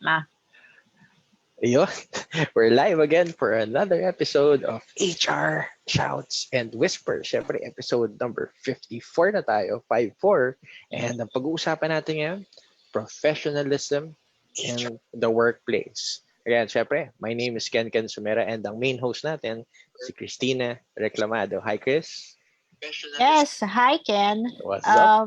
Ma. Ayun, we're live again for another episode of HR Shouts and Whispers. Siyempre, episode number 54 na tayo, 54. And ang pag-uusapan natin ngayon, professionalism in the workplace. Again, siyempre, my name is Ken Sumera and ang main host natin, si Cristina Reclamado. Hi, Chris. Yes, hi Ken. What's up?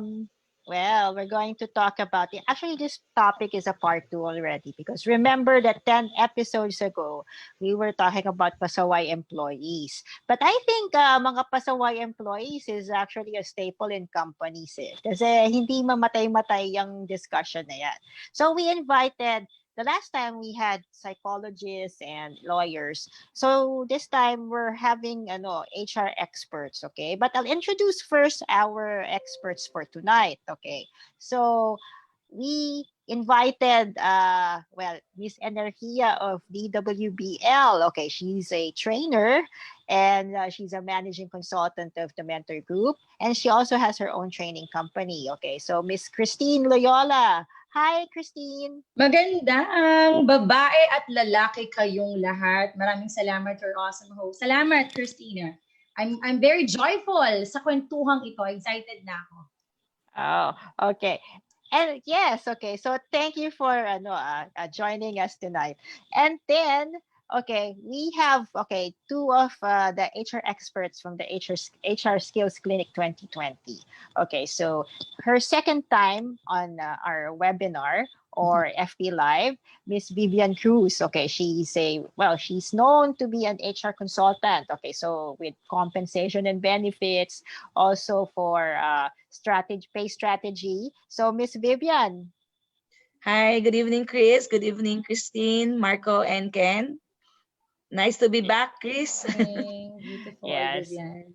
Well, we're going to talk about it. Actually, this topic is a part two already because remember that 10 episodes ago, we were talking about pasaway employees. But I think mga pasaway employees is actually a staple in companies kasi hindi mamatay-matay yung discussion na yan. So we invited the last time we had psychologists and lawyers. So this time we're having HR experts, okay? But I'll introduce first our experts for tonight, okay? So we invited Miss Enerhiya of DWBL. Okay, she's a trainer and she's a managing consultant of the Mentor Group and she also has her own training company. Okay, so Miss Kristine Loyola. Hi, Kristine. Magandang babae at lalaki kayong lahat. Maraming salamat for awesome host. Salamat, Christina. I'm very joyful sa kwentuhang ito. Excited na ako. Oh, okay. And yes, okay. So thank you for joining us tonight. And then, okay, we have two of the HR experts from the HR Skills Clinic 2020. Okay, so her second time on our webinar or FB Live, Miss Vivian Cruz. Okay, she's known to be an HR consultant. Okay, so with compensation and benefits, also for pay strategy. So Miss Vivian. Hi, good evening, Chris. Good evening, Christine, Marco, and Ken. Nice to be back, Chris. Beautiful, yes. Vivian.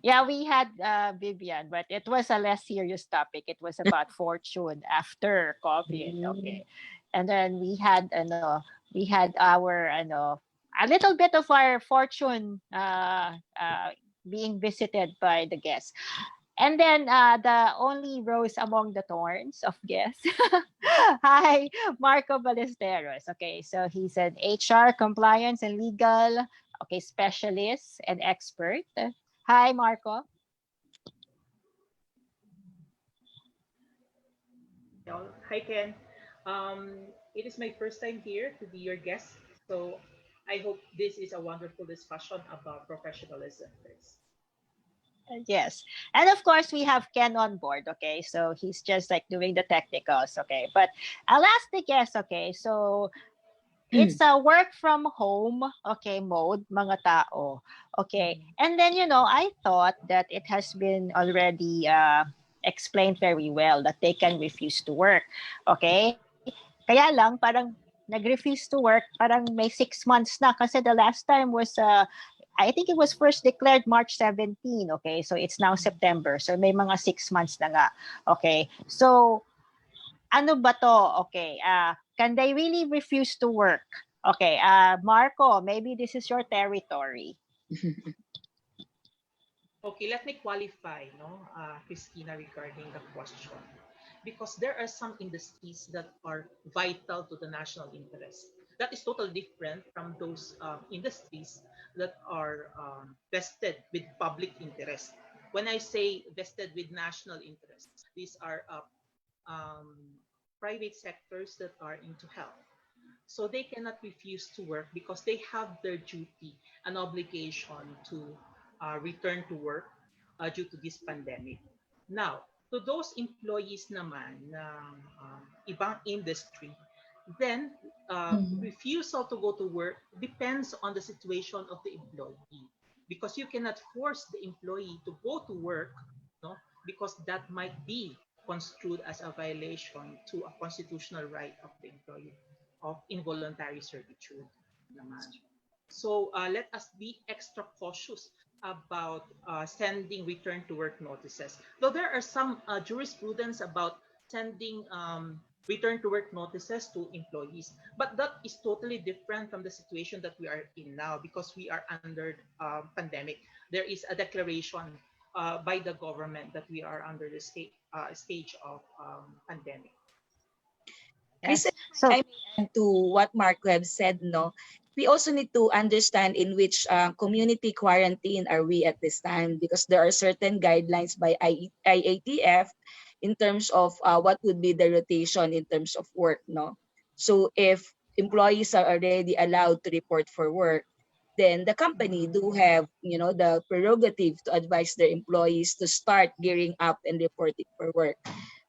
Yeah, we had Vivian, but it was a less serious topic. It was about fortune after COVID. Okay, and then we had our a little bit of our fortune being visited by the guests. And then the only rose among the thorns of guests. Hi, Marco Ballesteros. Okay, so he's an HR compliance and legal specialist and expert. Hi, Marco. Hi, Ken. It is my first time here to be your guest, so I hope this is a wonderful discussion about professionalism. Yes. And of course, we have Ken on board. Okay, so he's just like doing the technicals. Okay, but I'll ask the guest. Okay, so it's a work from home, mode, mga tao. Okay. And then, I thought that it has been already explained very well that they can refuse to work. Okay. Kaya lang, parang nag-refuse to work, parang may 6 months na kasi the last time was, I think it was first declared March 17. Okay. So it's now September. So may mga 6 months na nga. Okay. So, ano ba to? Okay. Can they really refuse to work? Okay. Marco, maybe this is your territory. Okay, let me qualify, Christina, regarding the question. Because there are some industries that are vital to the national interest. That is totally different from those industries that are vested with public interest. When I say vested with national interest, these are private sectors that are into health. So they cannot refuse to work because they have their duty and obligation to return to work due to this pandemic. Now, to those employees naman ng ibang industry, then refusal to go to work depends on the situation of the employee, because you cannot force the employee to go to work, because that might be construed as a violation to a constitutional right of the employee of involuntary servitude naman. So let us be extra cautious about sending return to work notices. Though there are some jurisprudence about sending return to work notices to employees, but that is totally different from the situation that we are in now, because we are under pandemic. There is a declaration by the government that we are under the stage of pandemic. Yes. Chris, So I mean, to what Marco have said, no, we also need to understand in which community quarantine are we at this time, because there are certain guidelines by IATF in terms of what would be the rotation in terms of work, no. So if employees are already allowed to report for work, then the company do have, the prerogative to advise their employees to start gearing up and reporting for work.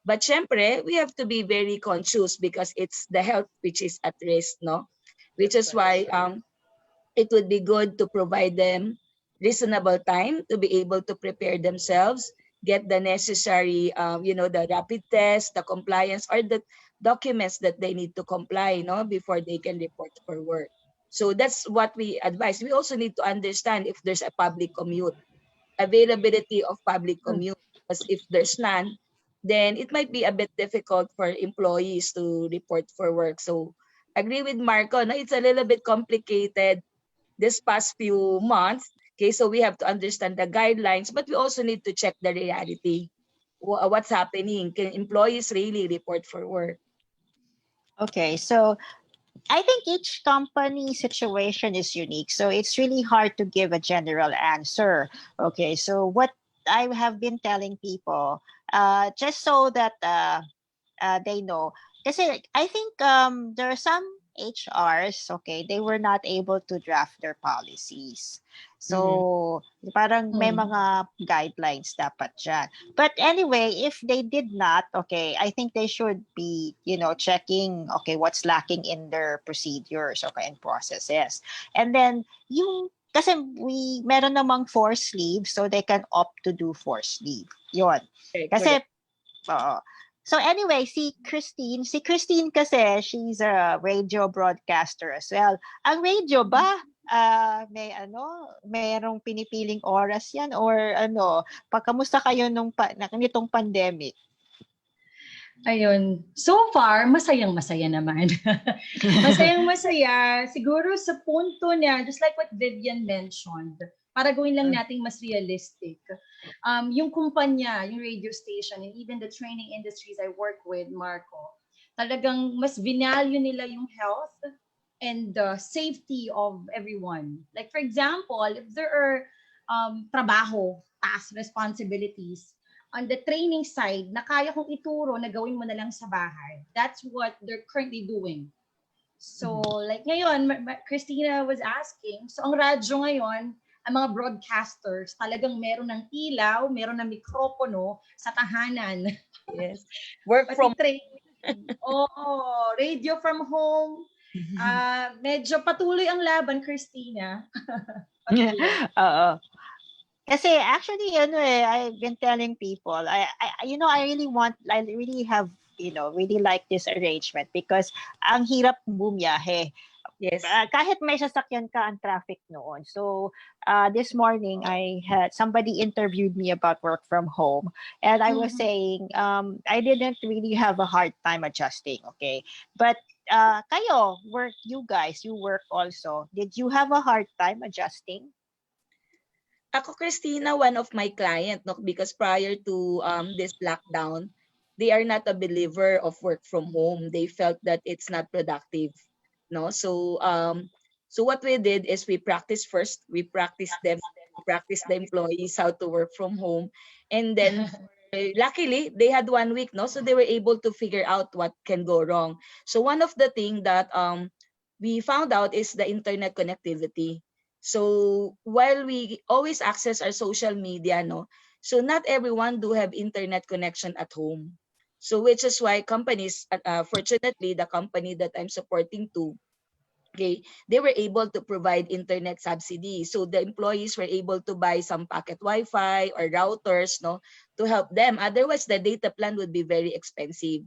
But syempre, we have to be very conscious because it's the health which is at risk, no? Which That's is right. why it would be good to provide them reasonable time to be able to prepare themselves, get the necessary, the rapid test, the compliance, or the documents that they need to comply, before they can report for work. So that's what we advise. We also need to understand if there's a public commute, availability of public commute. Because if there's none, then it might be a bit difficult for employees to report for work. So agree with Marco, no? It's a little bit complicated this past few months. Okay, so we have to understand the guidelines, but we also need to check the reality. What's happening? Can employees really report for work? okay, so I think each company situation is unique. So it's really hard to give a general answer. Okay, so what I have been telling people, just so that they know. Kasi I think there are some HRs, okay, they were not able to draft their policies. Mhm. So, parang may Hmm. mga guidelines dapat dyan. But anyway, if they did not, okay, I think they should be, checking, okay, what's lacking in their procedures, okay, and processes. And then, kasi meron namang forced leave, so they can opt to do forced leave. Yun. Okay, Kasi correct. Oo. So anyway, si Kristine kasi, she's a radio broadcaster as well. Ang radio ba, mayroong pinipiling oras yan or pagkamusta kayo nitong pandemic? Ayun. So far, masayang-masaya naman. Masayang-masaya. Siguro sa punto niya, just like what Vivian mentioned, para gawin lang nating mas realistic. Yung kumpanya, yung radio station, and even the training industries I work with, Marco, talagang mas vinalue nila yung health and the safety of everyone. Like for example, if there are trabaho, tasks, responsibilities, on the training side na kaya kong ituro na gawin mo na lang sa bahay. That's what they're currently doing. So, like ngayon, Christina was asking, so ang radyo ngayon, ang mga broadcasters, talagang meron ng ilaw, meron ng mikropono sa tahanan. Yes. Work Pati from training. Oo, radio from home. Medyo patuloy ang laban, Christina. Patuloy. Oo. Kasi actually, I've been telling people, I really have, really like this arrangement because ang hirap bumiyahe. yes. Kahit may sasakyan ka, ang traffic noon. So, this morning, I had somebody interviewed me about work from home. And I was saying, I didn't really have a hard time adjusting, okay? But you guys, you work also. Did you have a hard time adjusting? Ako, Christina, one of my client, no, because prior to this lockdown, they are not a believer of work from home. They felt that it's not productive, no. So what we did is we practice first. We practice them, practice the employees how to work from home, and then luckily they had 1 week, no, so they were able to figure out what can go wrong. So one of the thing that we found out is the internet connectivity. So while we always access our social media, no, so not everyone do have internet connection at home. So which is why companies, fortunately, the company that I'm supporting to, okay, they were able to provide internet subsidy. So the employees were able to buy some pocket Wi-Fi or routers, no, to help them. Otherwise, the data plan would be very expensive.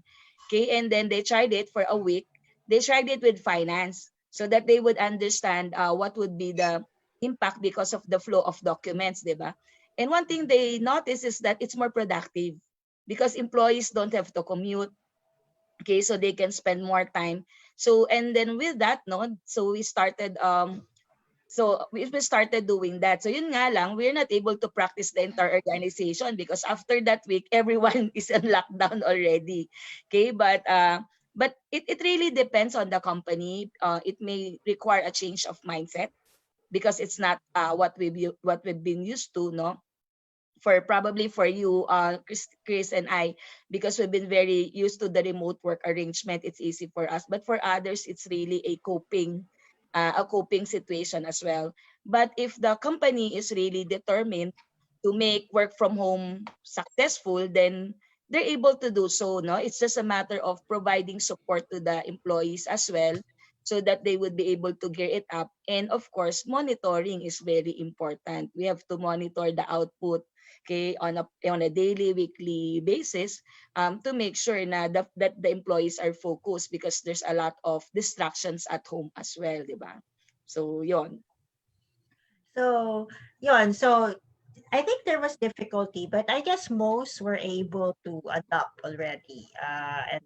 Okay, and then they tried it for a week. They tried it with finance so that they would understand what would be the impact because of the flow of documents, diba? And one thing they noticed is that it's more productive because employees don't have to commute. Okay, so they can spend more time. So and then with that, no, so we started doing that. So yun nga lang, we're not able to practice the entire organization because after that week everyone is in lockdown already. Okay, but But it really depends on the company. It may require a change of mindset because it's not what we've been used to, no? For probably for you, Chris and I, because we've been very used to the remote work arrangement, it's easy for us. But for others, it's really a coping situation as well. But if the company is really determined to make work from home successful, then they're able to do so. No, it's just a matter of providing support to the employees as well, so that they would be able to gear it up. And of course, monitoring is very important. We have to monitor the output, okay, on a daily, weekly basis, to make sure that the employees are focused, because there's a lot of distractions at home as well, di ba? So yon. So, yun. So, I think there was difficulty, but I guess most were able to adapt already. And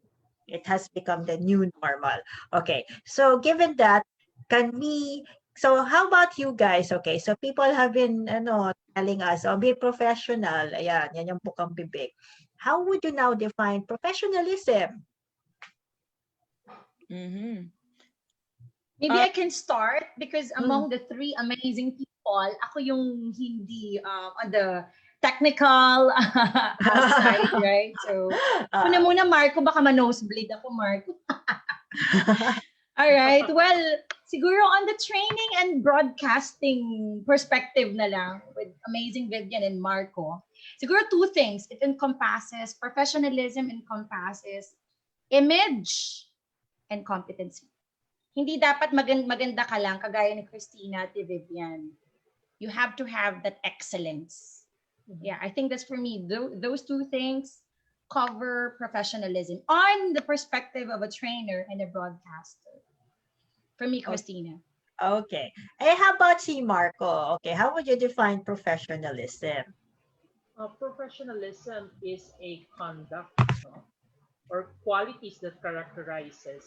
it has become the new normal. Okay. So, given that, can we, so how about you guys? Okay. So, people have been, telling us, oh, be professional. Ayan, yan yung bukang bibig. How would you now define professionalism? Mm-hmm. Maybe I can start because Mm. among the three amazing people, ako yung hindi on the technical outside, right? So, Ah. muna Marco, baka ma-nosebleed ako, Marco. All right. Well, siguro on the training and broadcasting perspective na lang with amazing Vivian and Marco. Siguro two things. It encompasses professionalism, encompasses image and competency. Hindi dapat maganda ka lang kagaya ni Christina at Vivian. You have to have that excellence. Yeah, I think that's for me. Those two things cover professionalism on the perspective of a trainer and a broadcaster. For me, Christina. Okay. Hey, how about si Marco? Okay, how would you define professionalism? Professionalism is a conduct, no, or qualities that characterizes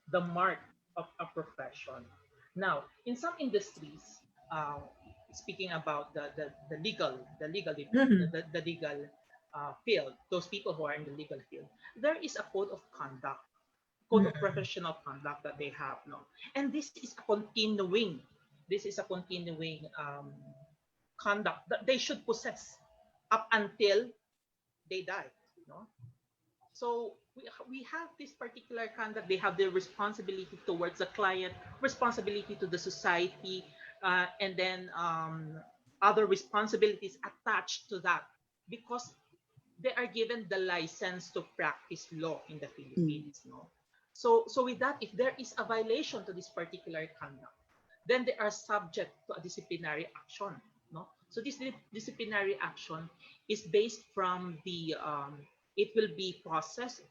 the mark of a profession. Now, in some industries, uh, speaking about Mhm. the legal field, those people who are in the legal field, there is a code of conduct, code of Mhm. professional conduct that they have, no, and this is a continuing, conduct that they should possess up until they die, no. So we have this particular conduct. They have their responsibility towards the client, responsibility to the society, and then other responsibilities attached to that, because they are given the license to practice law in the Philippines. No, so with that, if there is a violation to this particular conduct, then they are subject to a disciplinary action. No, so this disciplinary action is based from the it will be processed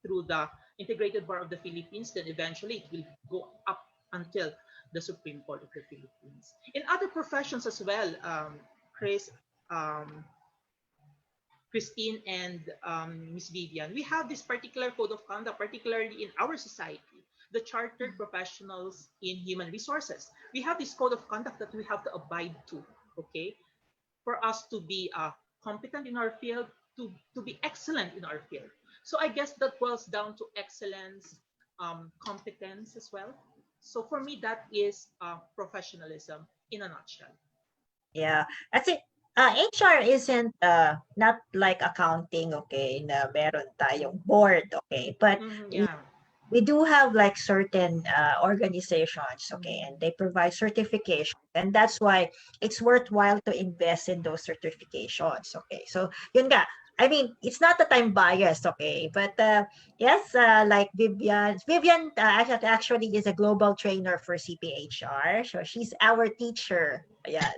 through the Integrated Bar of the Philippines, then eventually it will go up until the Supreme Court of the Philippines. In other professions as well, Chris, um, Christine, and Miss Vivian, we have this particular code of conduct, particularly in our society, the chartered professionals in human resources. We have this code of conduct that we have to abide to, okay, for us to be competent in our field, to be excellent in our field. So I guess that boils down to excellence, competence as well. So for me, that is professionalism in a nutshell. Yeah. Kasi HR isn't not like accounting, okay, na meron tayong board, okay? But Yeah. we do have like certain organizations, okay, and Mhm. they provide certification, and that's why it's worthwhile to invest in those certifications. Okay, so yun nga. I mean, it's not that I'm biased, okay, but yes, like Vivian actually is a global trainer for CPHR, so she's our teacher. Yeah,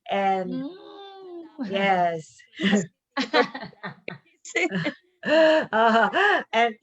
and Mm. yes, As and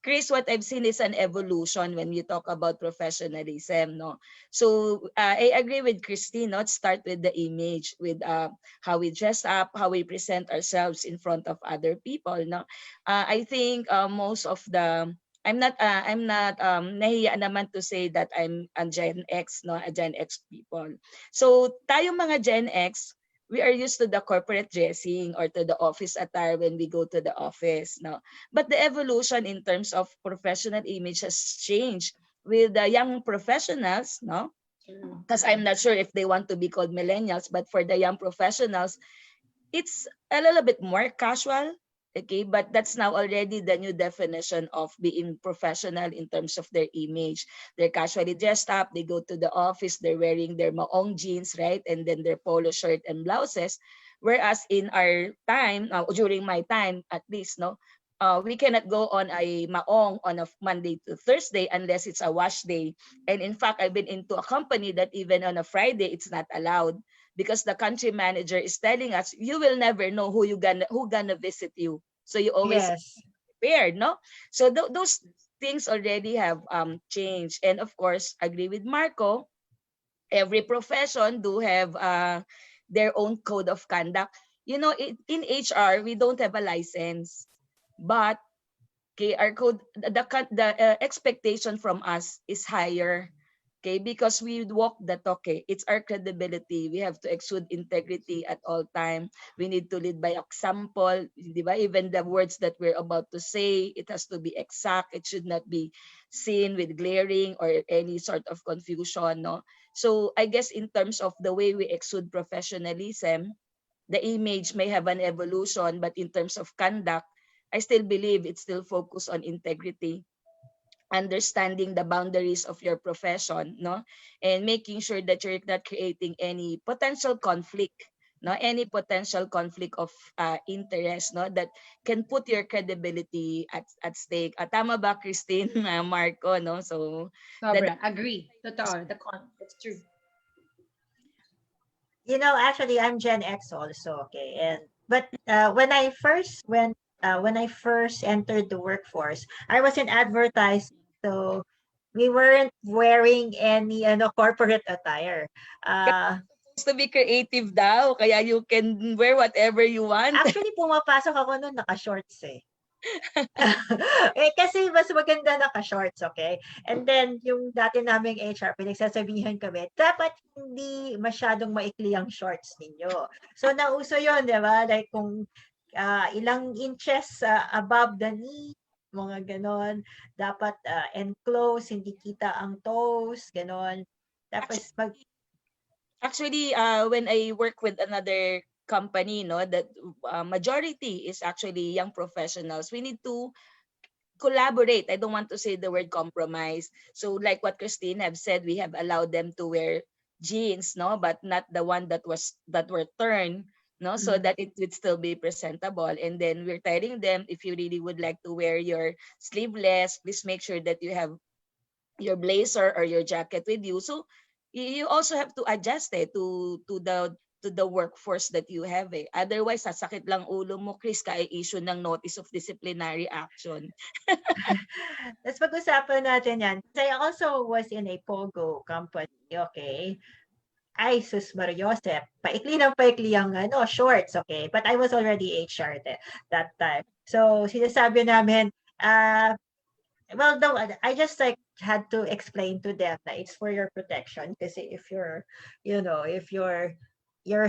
Chris, what I've seen is an evolution when you talk about professionalism, no? So I agree with Christine, not start with the image, with how we dress up, how we present ourselves in front of other people, no? I think most of the I'm not nahiya naman to say that I'm a Gen X, no, a Gen X people. So tayo mga Gen X, we are used to the corporate dressing or to the office attire when we go to the office, no? But the evolution in terms of professional image has changed with the young professionals, no? Because I'm not sure if they want to be called millennials, but for the young professionals, it's a little bit more casual. Okay, but that's now already the new definition of being professional in terms of their image. They're casually dressed up, they go to the office, they're wearing their maong jeans, right? And then their polo shirt and blouses. Whereas in our time, during my time at least, no, we cannot go on a maong on a Monday to Thursday unless it's a wash day. And in fact, I've been into a company that even on a Friday, it's not allowed because the country manager is telling us you will never know who gonna visit you, so you always Yes. prepared, no? So those things already have changed. And of course, agree with Marco, every profession do have their own code of conduct. You know, in HR we don't have a license, but okay, our code, the expectation from us is higher. Okay, because we walk the talk. Okay, it's our credibility. We have to exude integrity at all time. We need to lead by example. Di ba? Even the words that we're about to say, it has to be exact. It should not be seen with glaring or any sort of confusion. No. So I guess in terms of the way we exude professionalism, the image may have an evolution, but in terms of conduct, I still believe it's still focused on integrity, understanding the boundaries of your profession, no, and making sure that you're not creating any potential conflict, no, any potential conflict of interest, no, that can put your credibility at stake. Tama ba, Kristine, Marco, no? So that Sobra. Agree. Totoo. That's true. Actually, I'm Gen X also, okay. But when I first entered the workforce, I was in advertising, so we weren't wearing any corporate attire. Uh, to be creative daw, kaya you can wear whatever you want. Actually, pumapasok ako noon naka-shorts eh. Kasi mas maganda naka-shorts, okay? And then, yung dati naming HR, pinagsasabihan kami, dapat hindi masyadong maikli ang shorts ninyo. So, nauso yun, di ba? Like, kung ilang inches above the knee, mga ganon. Dapat enclosed, hindi kita ang toes, ganon. Tapos, Actually, when I work with another company, no, that majority is actually young professionals, we need to collaborate. I don't want to say the word compromise. So like what Kristine have said, we have allowed them to wear jeans, no, but not the one that were turned, no, so that it would still be presentable. And then we're telling them, if you really would like to wear your sleeveless, please make sure that you have your blazer or your jacket with you. So you also have to adjust to the workforce that you have eh. Otherwise, sasakit lang ulo mo, Chris, kaya issue ng notice of disciplinary action. let's pag-usapan natin yan. Kasi I also was in a Pogo company, okay? Ay, sus Mariosep. Paikli ng paikli ang shorts, okay? But I was already HR that time. So, sinasabi namin, well, no, I just like had to explain to them that it's for your protection. Kasi if you're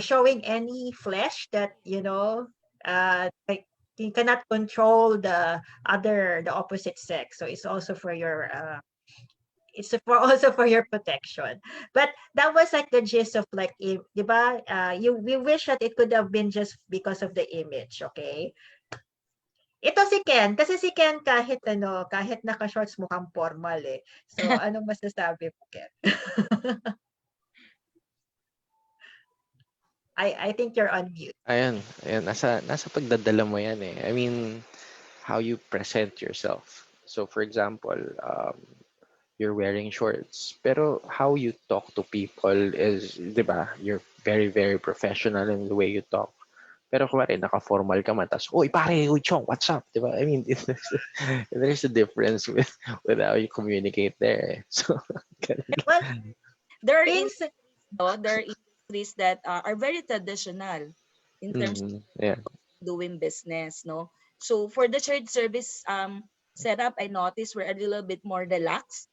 showing any flesh that, like you cannot control the opposite sex. So it's also for your also for your protection. But that was like the gist of like, di ba? We wish that it could have been just because of the image, okay? Ito si Ken, kasi si Ken kahit naka-shorts mukhang formal eh. So, anong masasabi mo, Ken? I think you're on mute. Ayan, nasa pagdadala mo yan eh. I mean, how you present yourself. So for example, you're wearing shorts, pero how you talk to people is, di ba, you're very, very professional in the way you talk. Pero kumari, naka-formal ka man, tas, "Uy, pare, uy, chong, what's up?" Di ba? I mean, there's a difference with how you communicate there. So, Well, There are being there are industries that are very traditional in terms yeah. of doing business, no. So for the shared service setup, I noticed we're a little bit more relaxed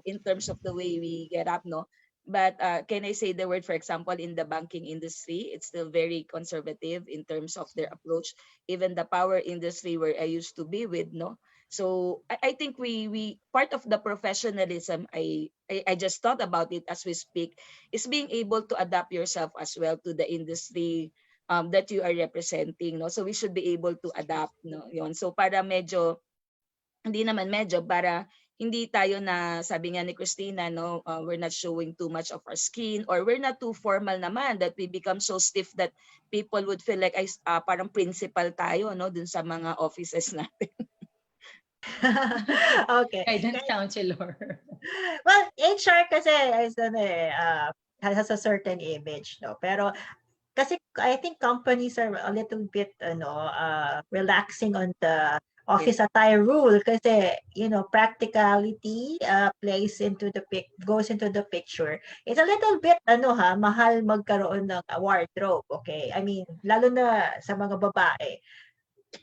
in terms of the way we get up, no. But can I say the word, for example, in the banking industry, it's still very conservative in terms of their approach. Even the power industry where I used to be with, no. So I think we part of the professionalism I just thought about it as we speak is being able to adapt yourself as well to the industry that you are representing, no. So we should be able to adapt, no. Yon. So para medyo hindi naman medyo para hindi tayo na sabi nga ni Christina, no, we're not showing too much of our skin or we're not too formal naman that we become so stiff that people would feel like ay parang principal tayo, no, dun sa mga offices natin. Okay. Guidance counselor. Well, HR kasi has a certain image, no? Pero kasi I think companies are a little bit relaxing on the office attire rule kasi practicality goes into the picture. It's a little bit mahal magkaroon ng wardrobe, okay? I mean, lalo na sa mga babae.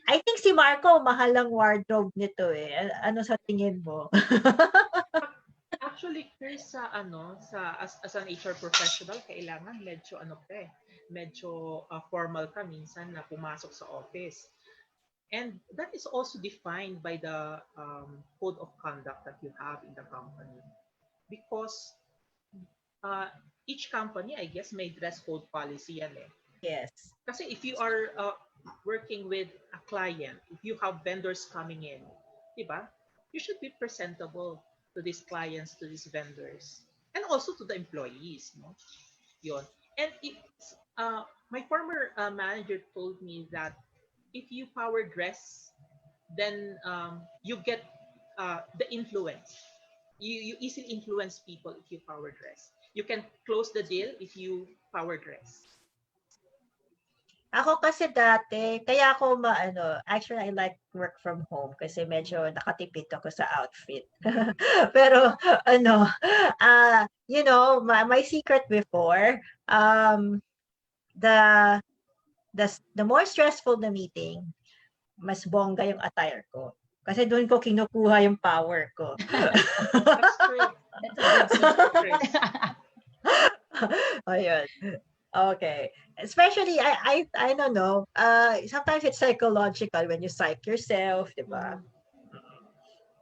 I think si Marco mahal ang wardrobe nito eh. Ano sa tingin mo? Actually, Chris, as an HR professional, kailangan medyo formal ka minsan na pumasok sa office. And that is also defined by the code of conduct that you have in the company. Because each company, I guess, may dress code policy yan eh. Yes. Kasi if you are working with a client, if you have vendors coming in, diba? You should be presentable to these clients, to these vendors, and also to the employees, no? Yun. And my former manager told me that if you power dress, then you get the influence. You easily influence people if you power dress. You can close the deal if you power dress. Ako kasi dati, kaya ako actually I like work from home kasi medyo nakatipid ako sa outfit. Pero my secret before, the the more stressful the meeting, mas bongga yung attire ko. Kasi doon ko kinukuha yung power ko. That's true. That's a good secret. Ayun. Okay. Especially, I don't know. Sometimes it's psychological when you psych yourself, di ba?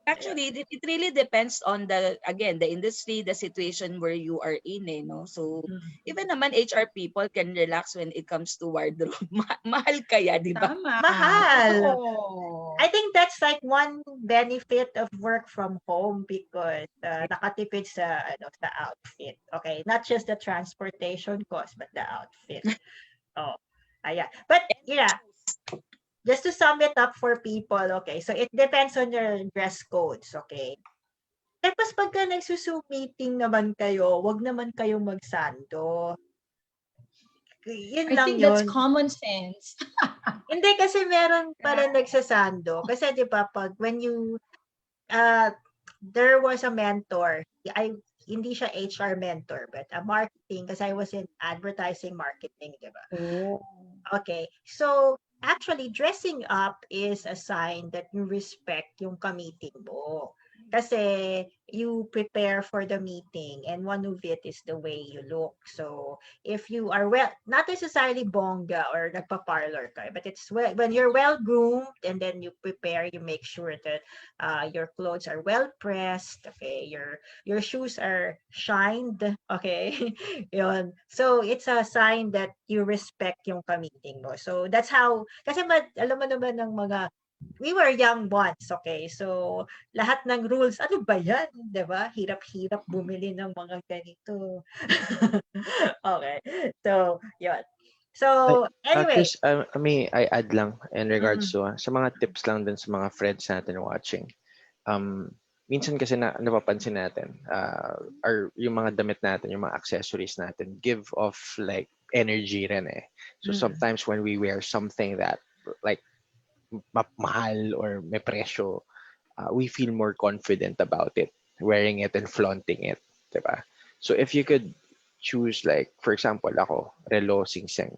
Actually, it really depends on the industry, the situation where you are in, eh, no? So, even naman HR people can relax when it comes to wardrobe. Mahal kaya, di ba? Tama. Mahal. Oo. I think that's like one benefit of work from home because nakatipid sa outfit. Okay, not just the transportation cost but the outfit. Yeah. But yeah, just to sum it up for people, okay, so it depends on your dress codes, okay? Tapos pagka nagsusu meeting naman kayo, wag naman kayo magsando. Yun I lang think yun. that's common sense. Hindi kasi meron pala nagsasando. Kasi di ba pag when you there was a mentor, hindi siya HR mentor but a marketing kasi I was in advertising marketing, di ba? Oh. Okay. So actually dressing up is a sign that you respect yung ka-meeting mo. Kasi you prepare for the meeting and one of it is the way you look. So if you are not necessarily bongga or nagpa-parlor ka, but it's when you're well groomed and then you prepare, you make sure that your clothes are well pressed, okay, your shoes are shined, okay. Yun. So it's a sign that you respect yung ka-meeting mo. So that's how, kasi alam mo naman ng mga we were young once, okay? So, lahat ng rules, ano ba yan? Diba? Hirap-hirap bumili ng mga ganito. Okay. So, yun. So, anyway. Chris, I add lang in regards to sa mga tips lang din sa mga friends natin watching. Minsan kasi napapansin natin, yung mga damit natin, yung mga accessories natin, give off like energy rin eh. So sometimes when we wear something that like mahal or may presyo, we feel more confident about it, wearing it and flaunting it, diba? So if you could choose like, for example, ako, relo, sing-sing,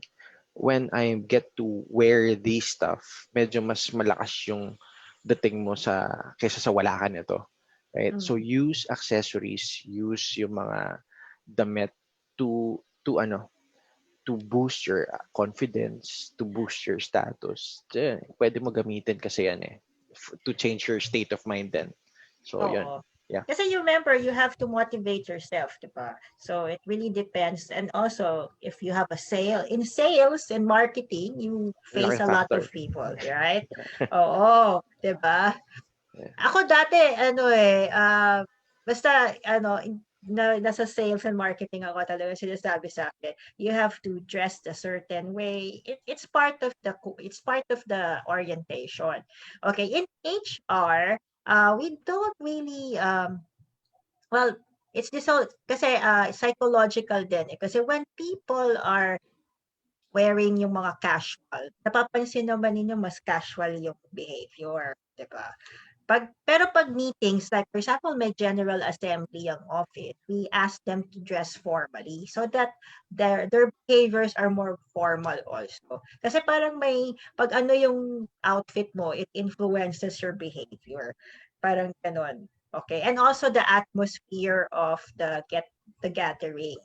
when I get to wear these stuff, medyo mas malakas yung dating mo kaysa sa wala ka nito. Right? So use accessories, use yung mga damit to boost your confidence, to boost your status. Pwede mo gamitin kasi yan to change your state of mind then. So yun. Oo. Yeah. Kasi you remember, you have to motivate yourself, di ba? So it really depends. And also, if you have a sale, in sales and marketing, you face Laking a lot of factor. people, right? Oo, di ba? Yeah. Ako dati, basta, nasa sales and marketing ako talaga sinasabi sa akin, you have to dress a certain way. It's part of the orientation. Okay, in HR, we don't really, well, it's this whole, kasi psychological din eh. Kasi when people are wearing yung mga casual, napapansin naman ninyo mas casual yung behavior, di ba? Pero pag meetings, like for example, may general assembly ang office, we ask them to dress formally so that their behaviors are more formal also. Kasi parang pag ano yung outfit mo, it influences your behavior. Parang ganon. Okay. And also the atmosphere of the gathering.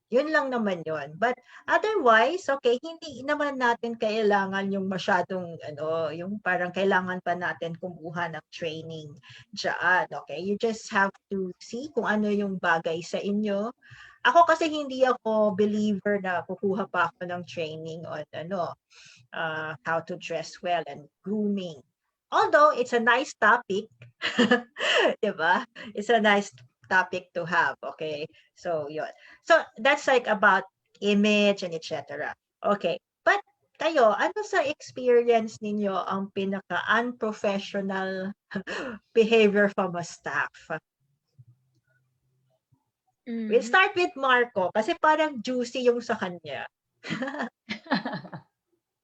Yun lang naman yun. But otherwise, okay, hindi naman natin kailangan yung masyadong, yung parang kailangan pa natin kumuha ng training dyan. Okay, you just have to see kung ano yung bagay sa inyo. Ako kasi hindi ako believer na kukuha pa ako ng training on how to dress well and grooming. Although it's a nice topic, 'di ba? It's a nice topic to have, okay? So, yun. So, that's like about image and etc. Okay. But kayo, ano sa experience ninyo ang pinaka-unprofessional behavior from a staff? We'll Mhm. start with Marco kasi parang juicy yung sa kanya.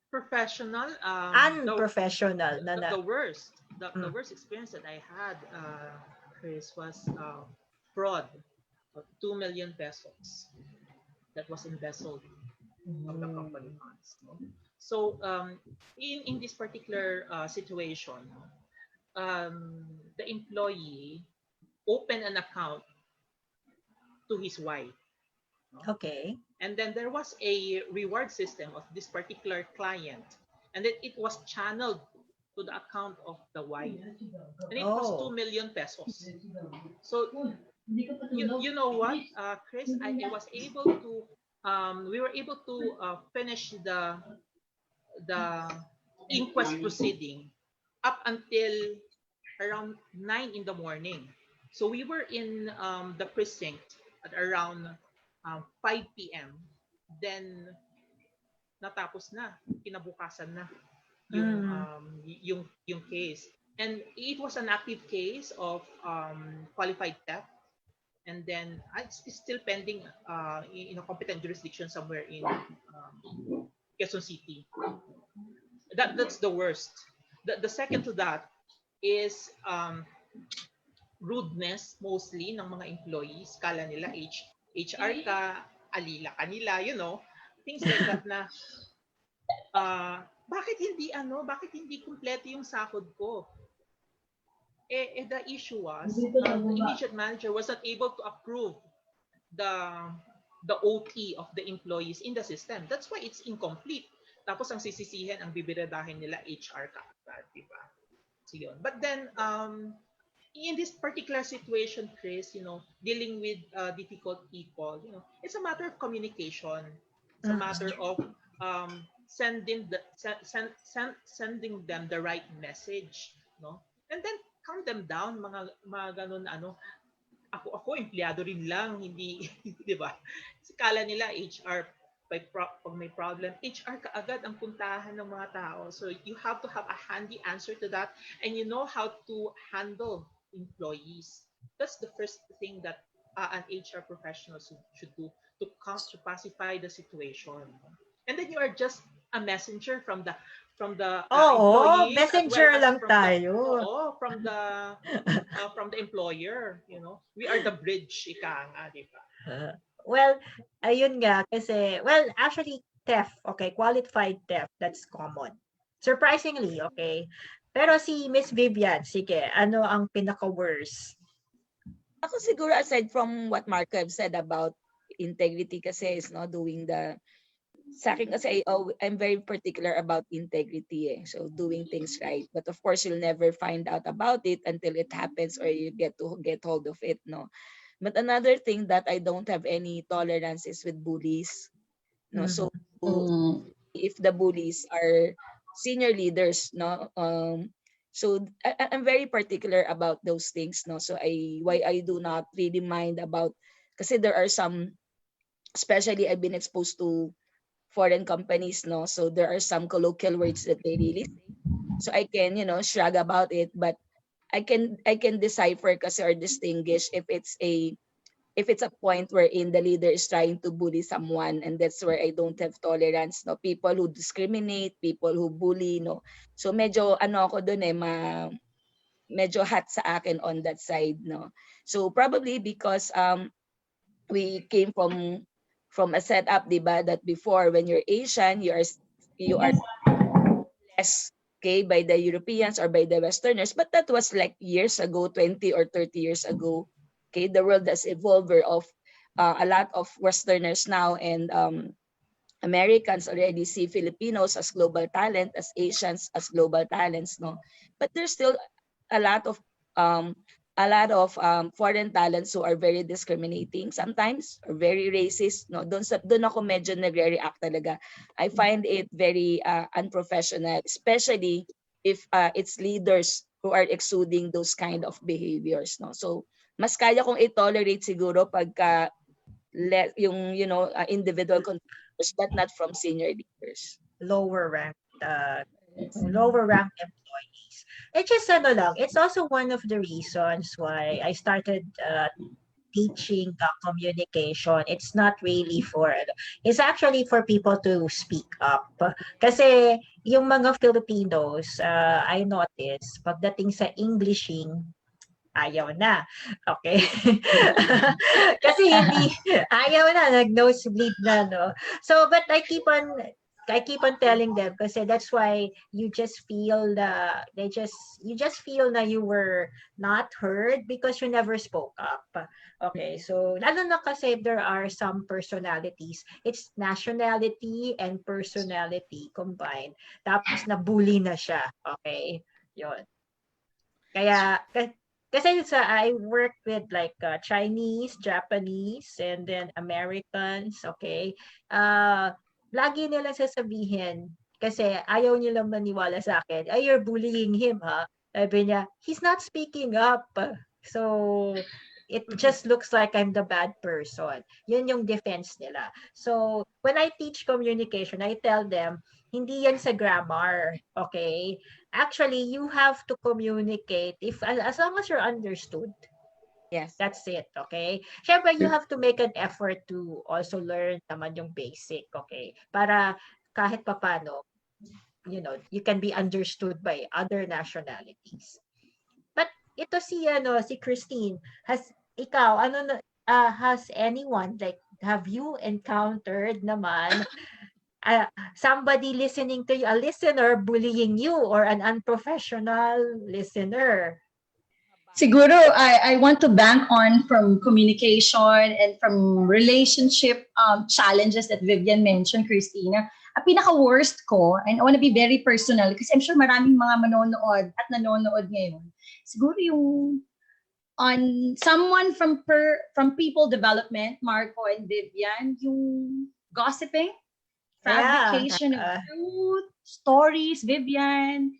Professional, Unprofessional the worst, the Mm. worst experience that I had, Chris, was fraud of 2 million pesos that was embezzled from the company funds. No? So in this particular situation, the employee opened an account to his wife. No? Okay. And then there was a reward system of this particular client, and then it was channeled to the account of the wife, and it was 2 million pesos. So you know what, Chris, I was able to we were able to finish the inquest proceeding up until around 9 in the morning. So we were in the precinct at around 5 p.m. Then natapos na, kinabukasan na yung case. And it was an active case of qualified theft. And then it's still pending in a competent jurisdiction somewhere in Quezon City. That's the worst. The second to that is rudeness mostly ng mga employees. Kala nila HR ka, alila ka nila, things like that na bakit hindi kumpleto yung sahod ko? The issue was the immediate manager was not able to approve the OT of the employees in the system. That's why it's incomplete. Tapos ang sisisihan, ang bibiradahin nila HR ka, diba? So yun. But then in this particular situation, Chris, dealing with difficult people, it's a matter of communication. It's a matter of sending them the right message, no? And then calm them down, mga ganun ako empleyado rin lang, hindi 'di ba? Kala nila HR pag may problem, HR kaagad ang puntahan ng mga tao. So you have to have a handy answer to that, and you know how to handle employees. That's the first thing that an HR professional should do to pacify the situation. And then you are just a messenger from the employees, messenger as well as lang tayo. from the employer. We are the bridge, ika nga, di ba? Well, ayun nga kasi actually theft, okay, qualified theft, that's common. Surprisingly, okay. Pero si Miss Vivian, sige, ano ang pinaka-worst? Ako siguro, aside from what Marco have said about integrity kasi is not doing the sa akin kasi I'm very particular about integrity eh. So doing things right. But of course, you'll never find out about it until it happens or you get to get hold of it, no? But another thing that I don't have any tolerance is with bullies, no? So Mm. if the bullies are senior leaders, no? So I'm very particular about those things, no? So why I do not really mind about kasi there are some, especially I've been exposed to foreign companies, no? So there are some colloquial words that they really say. So I can, shrug about it, but I can decipher kasi or distinguish if it's a point wherein the leader is trying to bully someone, and that's where I don't have tolerance, no? People who discriminate, people who bully, no? So medyo ano ako dun eh, medyo hot sa akin on that side, no? So probably because we came from a setup, di ba, that before when you're Asian, you are less okay by the Europeans or by the Westerners, but that was like years ago, 20 or 30 years ago. Okay, the world has evolved. We're of a lot of Westerners now, and Americans already see Filipinos as global talent, as Asians as global talents, no. But there's still a lot of um, foreign talents who are very discriminating sometimes or very racist, no. Doon ako medyo nagre-react talaga. I find it very unprofessional, especially if it's leaders who are exuding those kind of behaviors, no. So mas kaya kong i-tolerate siguro pagka individual contributors, but not from senior leaders. Lower ranked Yes. lower ranked employees. It's just ano lang, it's also one of the reasons why I started teaching communication. It's not really for, it's actually for people to speak up. Kasi yung mga Filipinos, I notice, pagdating sa Englishing, ayaw na. Okay? Kasi hindi, ayaw na, nag-nosebleed na, no? So, but I keep on telling them kasi that's why you just feel you just feel na you were not heard because you never spoke up. Okay, so lalo na kasi there are some personalities, it's nationality and personality combined. Tapos na-bully na siya. Okay, yun. Kaya, kasi I work with like Chinese, Japanese, and then Americans, okay? Lagi nila sasabihin, kasi ayaw nilang maniwala sa akin, ay, you're bullying him, ha? Sabi niya, he's not speaking up. So, it just looks like I'm the bad person. Yun yung defense nila. So, when I teach communication, I tell them, hindi yan sa grammar, okay? Actually, you have to communicate as long as you're understood. Yes. That's it, okay? Syempre, you have to make an effort to also learn naman yung basic, okay? Para kahit papano, you can be understood by other nationalities. But ito si Kristine, has anyone, like, have you encountered naman somebody listening to you, a listener bullying you, or an unprofessional listener? Siguro, I want to bank on from communication and from relationship challenges that Vivian mentioned, Christina. Ang pinaka-worst ko, and I want to be very personal, kasi I'm sure maraming mga manonood at nanonood ngayon, siguro yung on someone from people development, Marco and Vivian, yung gossiping, fabrication of truth, stories, Vivian,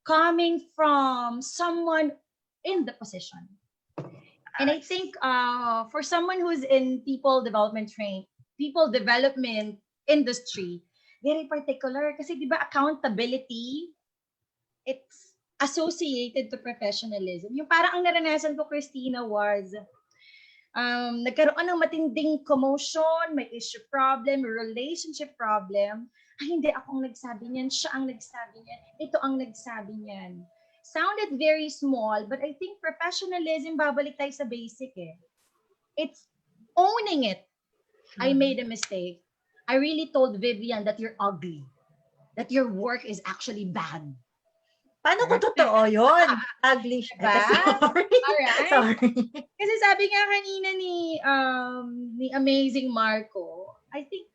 coming from someone in the position. And I think for someone who's in people development industry, very particular kasi di ba accountability, it's associated to professionalism. Yung parang ang naranasan ko, Christina, was nagkaroon ng matinding commotion, may issue problem, relationship problem. Ay, hindi ako ang nagsabi niyan, siya ang nagsabi niyan, ito ang nagsabi niyan. Sounded very small, but I think professionalism, babalik tayo sa basic eh. It's owning it. I made a mistake. I really told Vivian that you're ugly, that your work is actually bad. Paano ko totoo yun? English. Diba? Sorry. Alright. Sorry. Kasi sabi nga kanina ni Amazing Marco, I think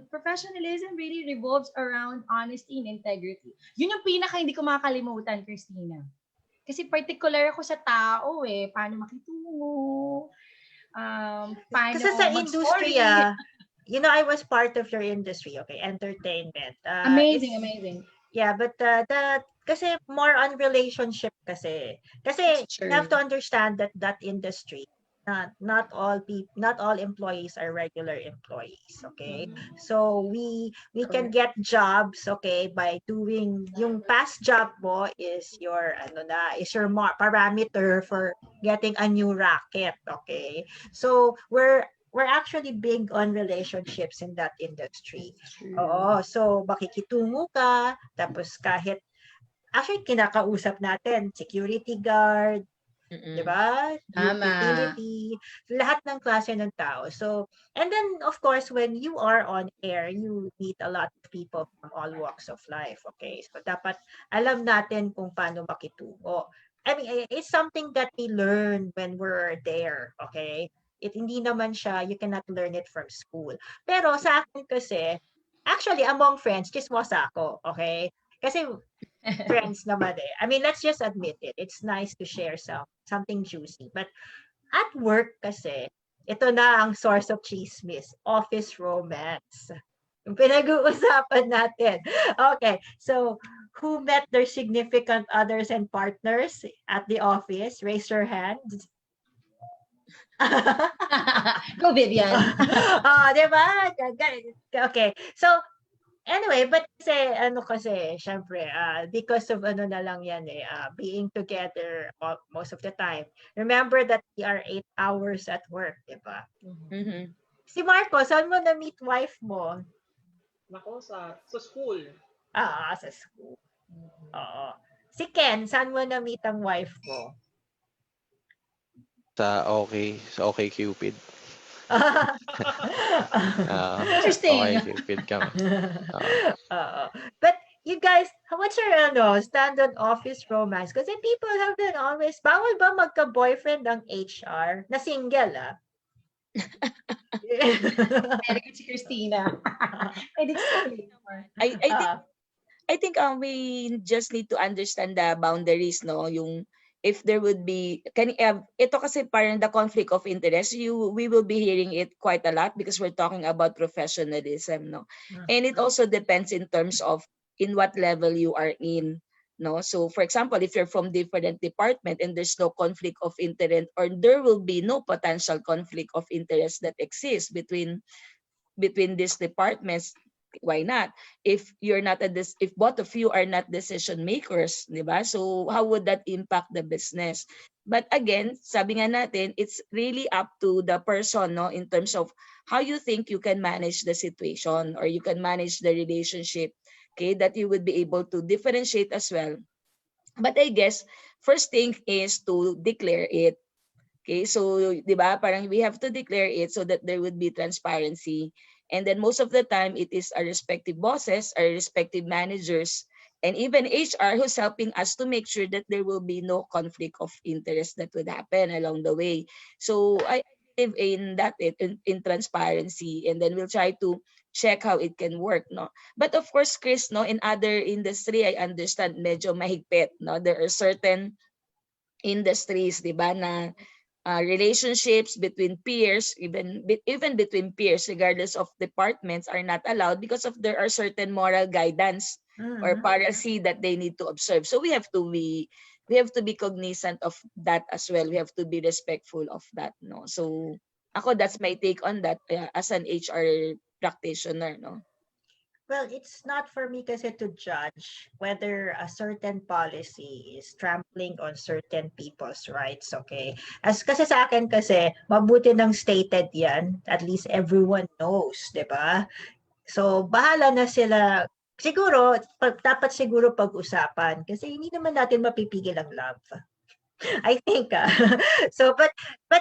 professionalism really revolves around honesty and integrity. Yun yung pinaka hindi ko makakalimutan, Christina. Kasi particular ako sa tao eh. Paano makitungo, paano Kasi sa mag-story. industry, I was part of your industry, okay? Entertainment. Amazing. Yeah, but kasi more on relationship kasi. Kasi That's you have to true. understand that industry, not all employees are regular employees, okay? So we can get jobs, okay, by doing yung past job mo is your parameter for getting a new racket, okay? So we're actually big on relationships in that industry. Oo, so makikitungo ka, tapos kahit, actually kinakausap natin, security guard, di ba? Tama. Utility, lahat ng klase ng tao. So, and then of course, when you are on air, you meet a lot of people from all walks of life, okay? So dapat alam natin kung paano makitungo. I mean, it's something that we learn when we're there, okay? Hindi naman siya, you cannot learn it from school. Pero sa akin kasi, actually among friends, chismosa ako, okay? Kasi friends naman eh. I mean, let's just admit it. It's nice to share something juicy. But at work kasi, ito na ang source of chismis, office romance. Yung pinag-uusapan natin. Okay, so who met their significant others and partners at the office? Raise your hands. Go, Vivian. Diba? Okay. So, anyway, but kasi, syempre, because of na lang yan being together most of the time. Remember that we are 8 hours at work, diba? Mm-hmm. Si Marco, saan mo na-meet wife mo? Nako, sa school. Sa school. Oo. Si Ken, saan mo na-meet ang wife mo? Sa okay Cupid. Interesting. Okay Cupid kami. But you guys, what's your standard office romance? Kasi people have been always, bawal ba magka-boyfriend ang HR na single Very good si Christina. I think we just need to understand the boundaries, no? Yung if there would be ito kasi parang the conflict of interest, we will be hearing it quite a lot because we're talking about professionalism, no? And it also depends in terms of in what level you are in, no? So for example, if you're from different department and there's no conflict of interest, or there will be no potential conflict of interest that exists between these departments, why not? If both of you are not decision makers, di ba? So how would that impact the business? But again, sabi nga natin, it's really up to the person, no, in terms of how you think you can manage the situation or you can manage the relationship, okay, that you would be able to differentiate as well. But I guess first thing is to declare it. Okay, so di ba, parang we have to declare it so that there would be transparency. And then most of the time, it is our respective bosses, our respective managers, and even HR who's helping us to make sure that there will be no conflict of interest that would happen along the way. So I believe in that, in transparency, and then we'll try to check how it can work, no? But of course, Chris, no, in other industry, I understand medyo mahigpit, no? There are certain industries, di ba, na relationships between peers, even between peers, regardless of departments, are not allowed because of there are certain moral guidance or policy that they need to observe. So we have to be cognizant of that as well. We have to be respectful of that, no? So ako, that's my take on that as an HR practitioner, no? Well, it's not for me kasi to judge whether a certain policy is trampling on certain people's rights, okay? Kasi sa akin kasi, mabuti nang stated yan. At least everyone knows, di ba? So, bahala na sila. Siguro, dapat siguro pag-usapan. Kasi hindi naman natin mapipigil ang love. I think. So, but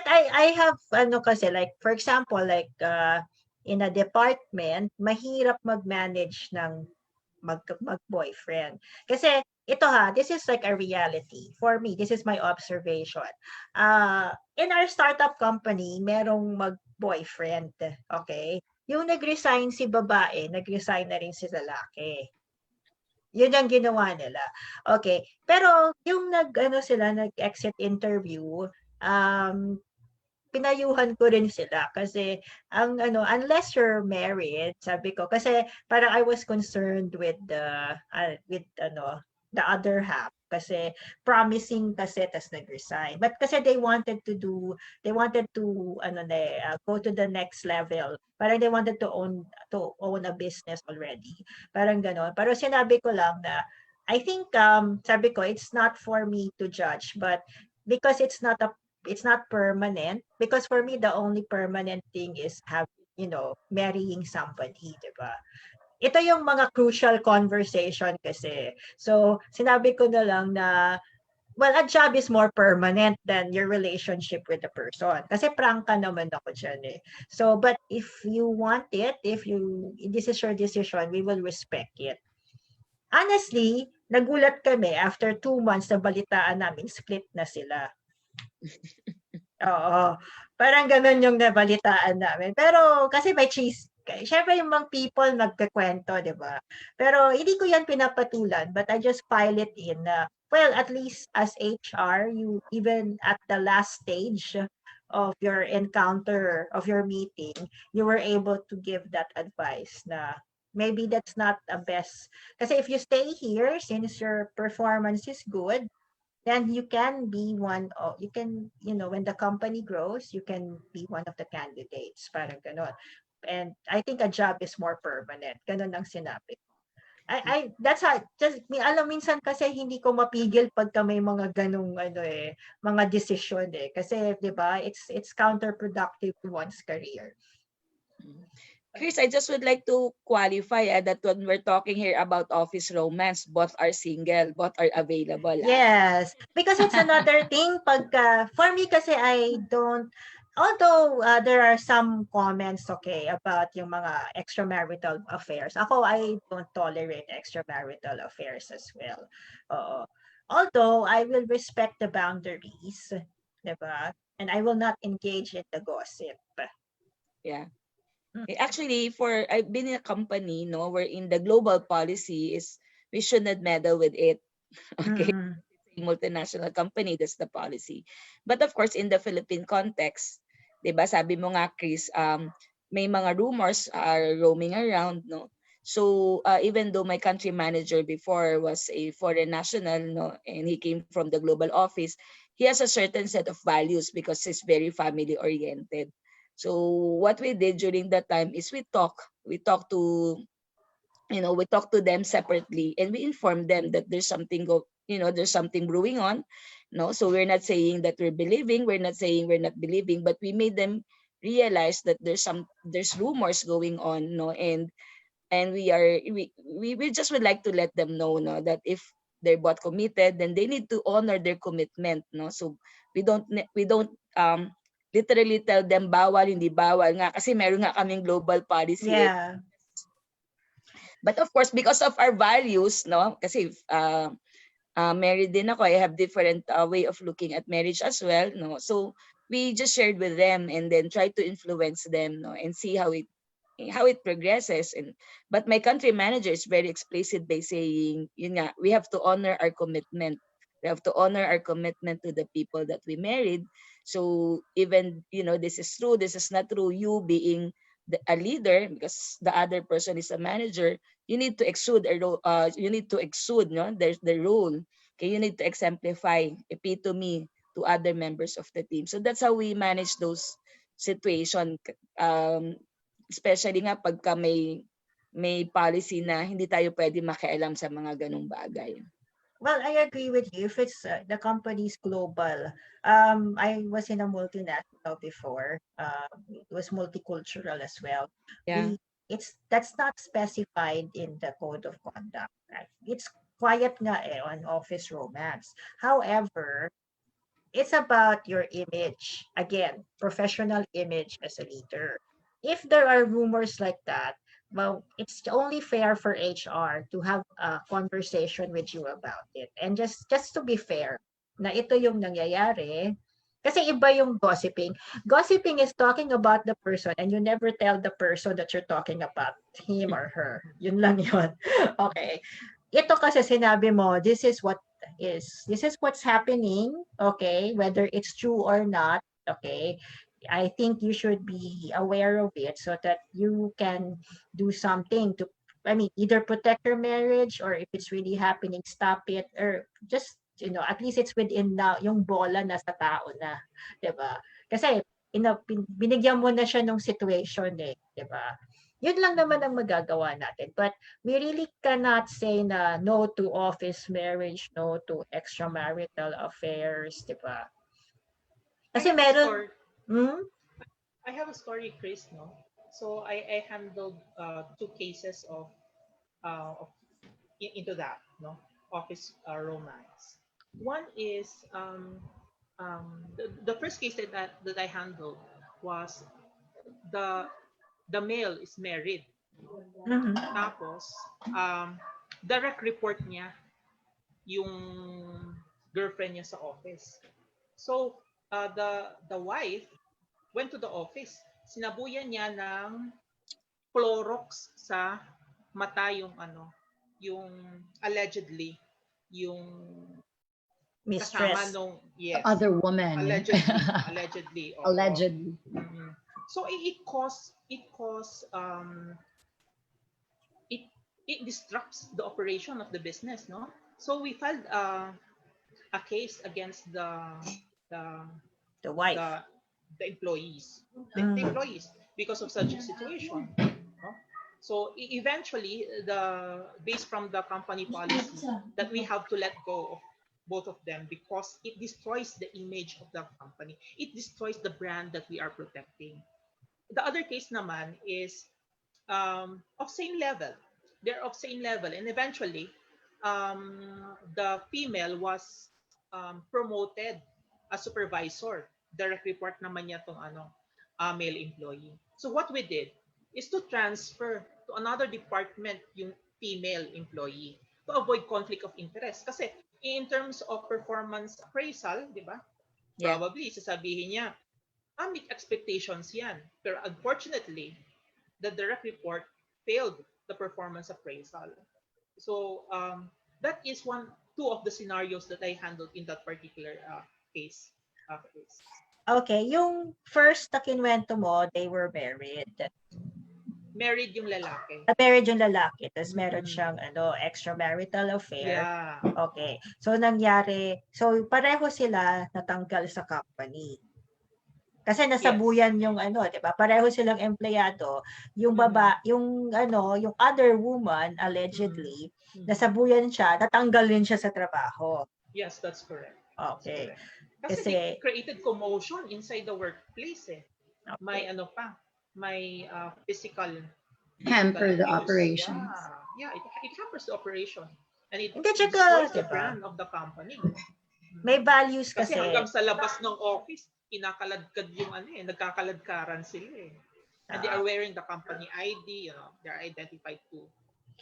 I have, kasi, like, for example, like, in a department, mahirap mag-manage ng mag-boyfriend. Kasi ito this is like a reality. For me, this is my observation. In our startup company, merong mag-boyfriend, okay? Yung nag-resign si babae, nag-resign na rin si lalaki. Yun ang ginawa nila. Okay. Pero yung nag-exit interview, pinayuhan ko rin sila kasi unless you're married, sabi ko kasi parang I was concerned with the other half kasi promising kasi tas nag-resign. But kasi they wanted to go to the next level. Parang they wanted to own a business already. Parang gano'n. Pero sinabi ko lang na I think sabi ko it's not for me to judge, but because it's not permanent, because for me the only permanent thing is marrying somebody, 'di ba? Ito yung mga crucial conversation kasi. So, sinabi ko na lang na well, a job is more permanent than your relationship with the person. Kasi prangka naman ako dyan eh. So, but if you want it, this is your decision, we will respect it. Honestly, nagulat kami after 2 months na balitaan namin, split na sila. Oo. Parang gano'n yung nabalitaan namin. Pero kasi may cheese, syempre yung mga people nagkukuwento, 'di ba? Pero hindi ko 'yan pinapatulan, but I just file it in na, well, at least as HR, you even at the last stage of your encounter, of your meeting, you were able to give that advice na maybe that's not the best. Kasi if you stay here, since your performance is good, then you can be one of, you can, when the company grows, you can be one of the candidates. Parang ganon. And I think a job is more permanent. Ganon ang sinabi. That's how, just, alam, minsan kasi hindi ko mapigil pagka may mga ganong, mga decision eh. Kasi, di ba, it's counterproductive to one's career. Chris, I just would like to qualify that when we're talking here about office romance, both are single, both are available. Yes, because it's another thing for me kasi I don't, although there are some comments about yung mga extramarital affairs. Ako, I don't tolerate extramarital affairs as well. Although I will respect the boundaries, diba? And I will not engage in the gossip. Yeah. Actually, I've been in a company, wherein the global policy is we should not meddle with it. Okay. Mm-hmm. It's a multinational company, that's the policy. But of course, in the Philippine context, 'di ba, sabi mo nga, Chris, may mga rumors are roaming around, no? So, even though my country manager before was a foreign national, no, and he came from the global office, he has a certain set of values because he's very family oriented. So what we did during that time is we talk to we talk to them separately, and we inform them that there's something there's something brewing on. No, so we're not saying that we're believing, we're not saying we're not believing, but we made them realize that there's rumors going on, no, and we just would like to let them know, no, that if they're both committed, then they need to honor their commitment, no. So we don't literally tell them bawal, hindi bawal nga kasi meron nga kaming global policy. Yeah. But of course, because of our values, no, kasi married din ako, I have different way of looking at marriage as well, no. So we just shared with them and then try to influence them, no, and see how it progresses. But my country manager is very explicit by saying, yun nga, we have to honor our commitment. We have to honor our commitment to the people that we married. So even, this is true, this is not true, you being a leader, because the other person is a manager, you need to exude no, there's the role. Okay, you need to exemplify, epitome to other members of the team. So that's how we manage those situation, especially nga pagka may policy na hindi tayo pwede makialam sa mga ganung bagay. Well, I agree with you. If it's the company's global, I was in a multinational before. It was multicultural as well. Yeah. That's not specified in the code of conduct. Right? It's quiet nga on office romance. However, it's about your image. Again, professional image as a leader. If there are rumors like that, well, it's only fair for HR to have a conversation with you about it. And just to be fair, na ito yung nangyayari. Kasi iba yung gossiping. Gossiping is talking about the person and you never tell the person that you're talking about him or her. Yun lang yun. Okay. Ito kasi sinabi mo, this is what's happening, okay, whether it's true or not, okay. I think you should be aware of it so that you can do something to, I mean, either protect your marriage or if it's really happening, stop it, or just, at least it's within na yung bola na sa tao na, 'di ba? Kasi binigyan mo na siya ng situation eh, 'di ba? Yun lang naman ang magagawa natin. But we really cannot say na no to office marriage, no to extramarital affairs, 'di ba? I Kasi have a meron, story. hmm? I have a story, Chris. No, so I handled two cases of into that, no, office romance. One is the first case that I handled was the the male is married. Mhm. Tapos direct report niya yung girlfriend niya sa office. So the wife went to the office. Sinabuyan niya ng Clorox sa mata yung allegedly yung kasama Mistress. nung yes, Other woman. allegedly, oo. Allegedly. Mhm. So it it disrupts the operation of the business, no? So we filed a case against the The wife. the the employees, the Mm. employees because of such a situation. No? So eventually, based from the company policy that we have to let go of both of them because it destroys the image of the company. It destroys the brand that we are protecting. The other case naman is of same level. They're of same level, and eventually, the female was promoted as supervisor. Direct report naman niya tong male employee. So what we did is to transfer to another department yung female employee to avoid conflict of interest. Kasi in terms of performance appraisal, di ba? Yeah. Probably sasabihin niya, meet expectations yan. Pero unfortunately, the direct report failed the performance appraisal. So that is two of the scenarios that I handled in that particular case. Okay, yung first na kinuwento mo, they were married. Married yung lalaki. Married yung lalaki, tapos meron Mhm. siyang extramarital affair. Yeah. Okay. So pareho sila natanggal sa company. Kasi nasabuyan yung 'di ba? Pareho silang empleyado. Yung yung other woman allegedly nasabuyan siya, natanggal din siya sa trabaho. Yes, that's correct. Okay. That's correct. Kasi they created commotion inside the workplace eh. Okay. May may physical Hamper the abuse. operations. Yeah, it hampers the operation. And it Hindi, destroys the diba? brand of the company. May values Kasi kasi. hanggang sa labas ng office, kinakaladkad yung nagkakaladkaran sila eh. And they are wearing the company ID, they are identified too.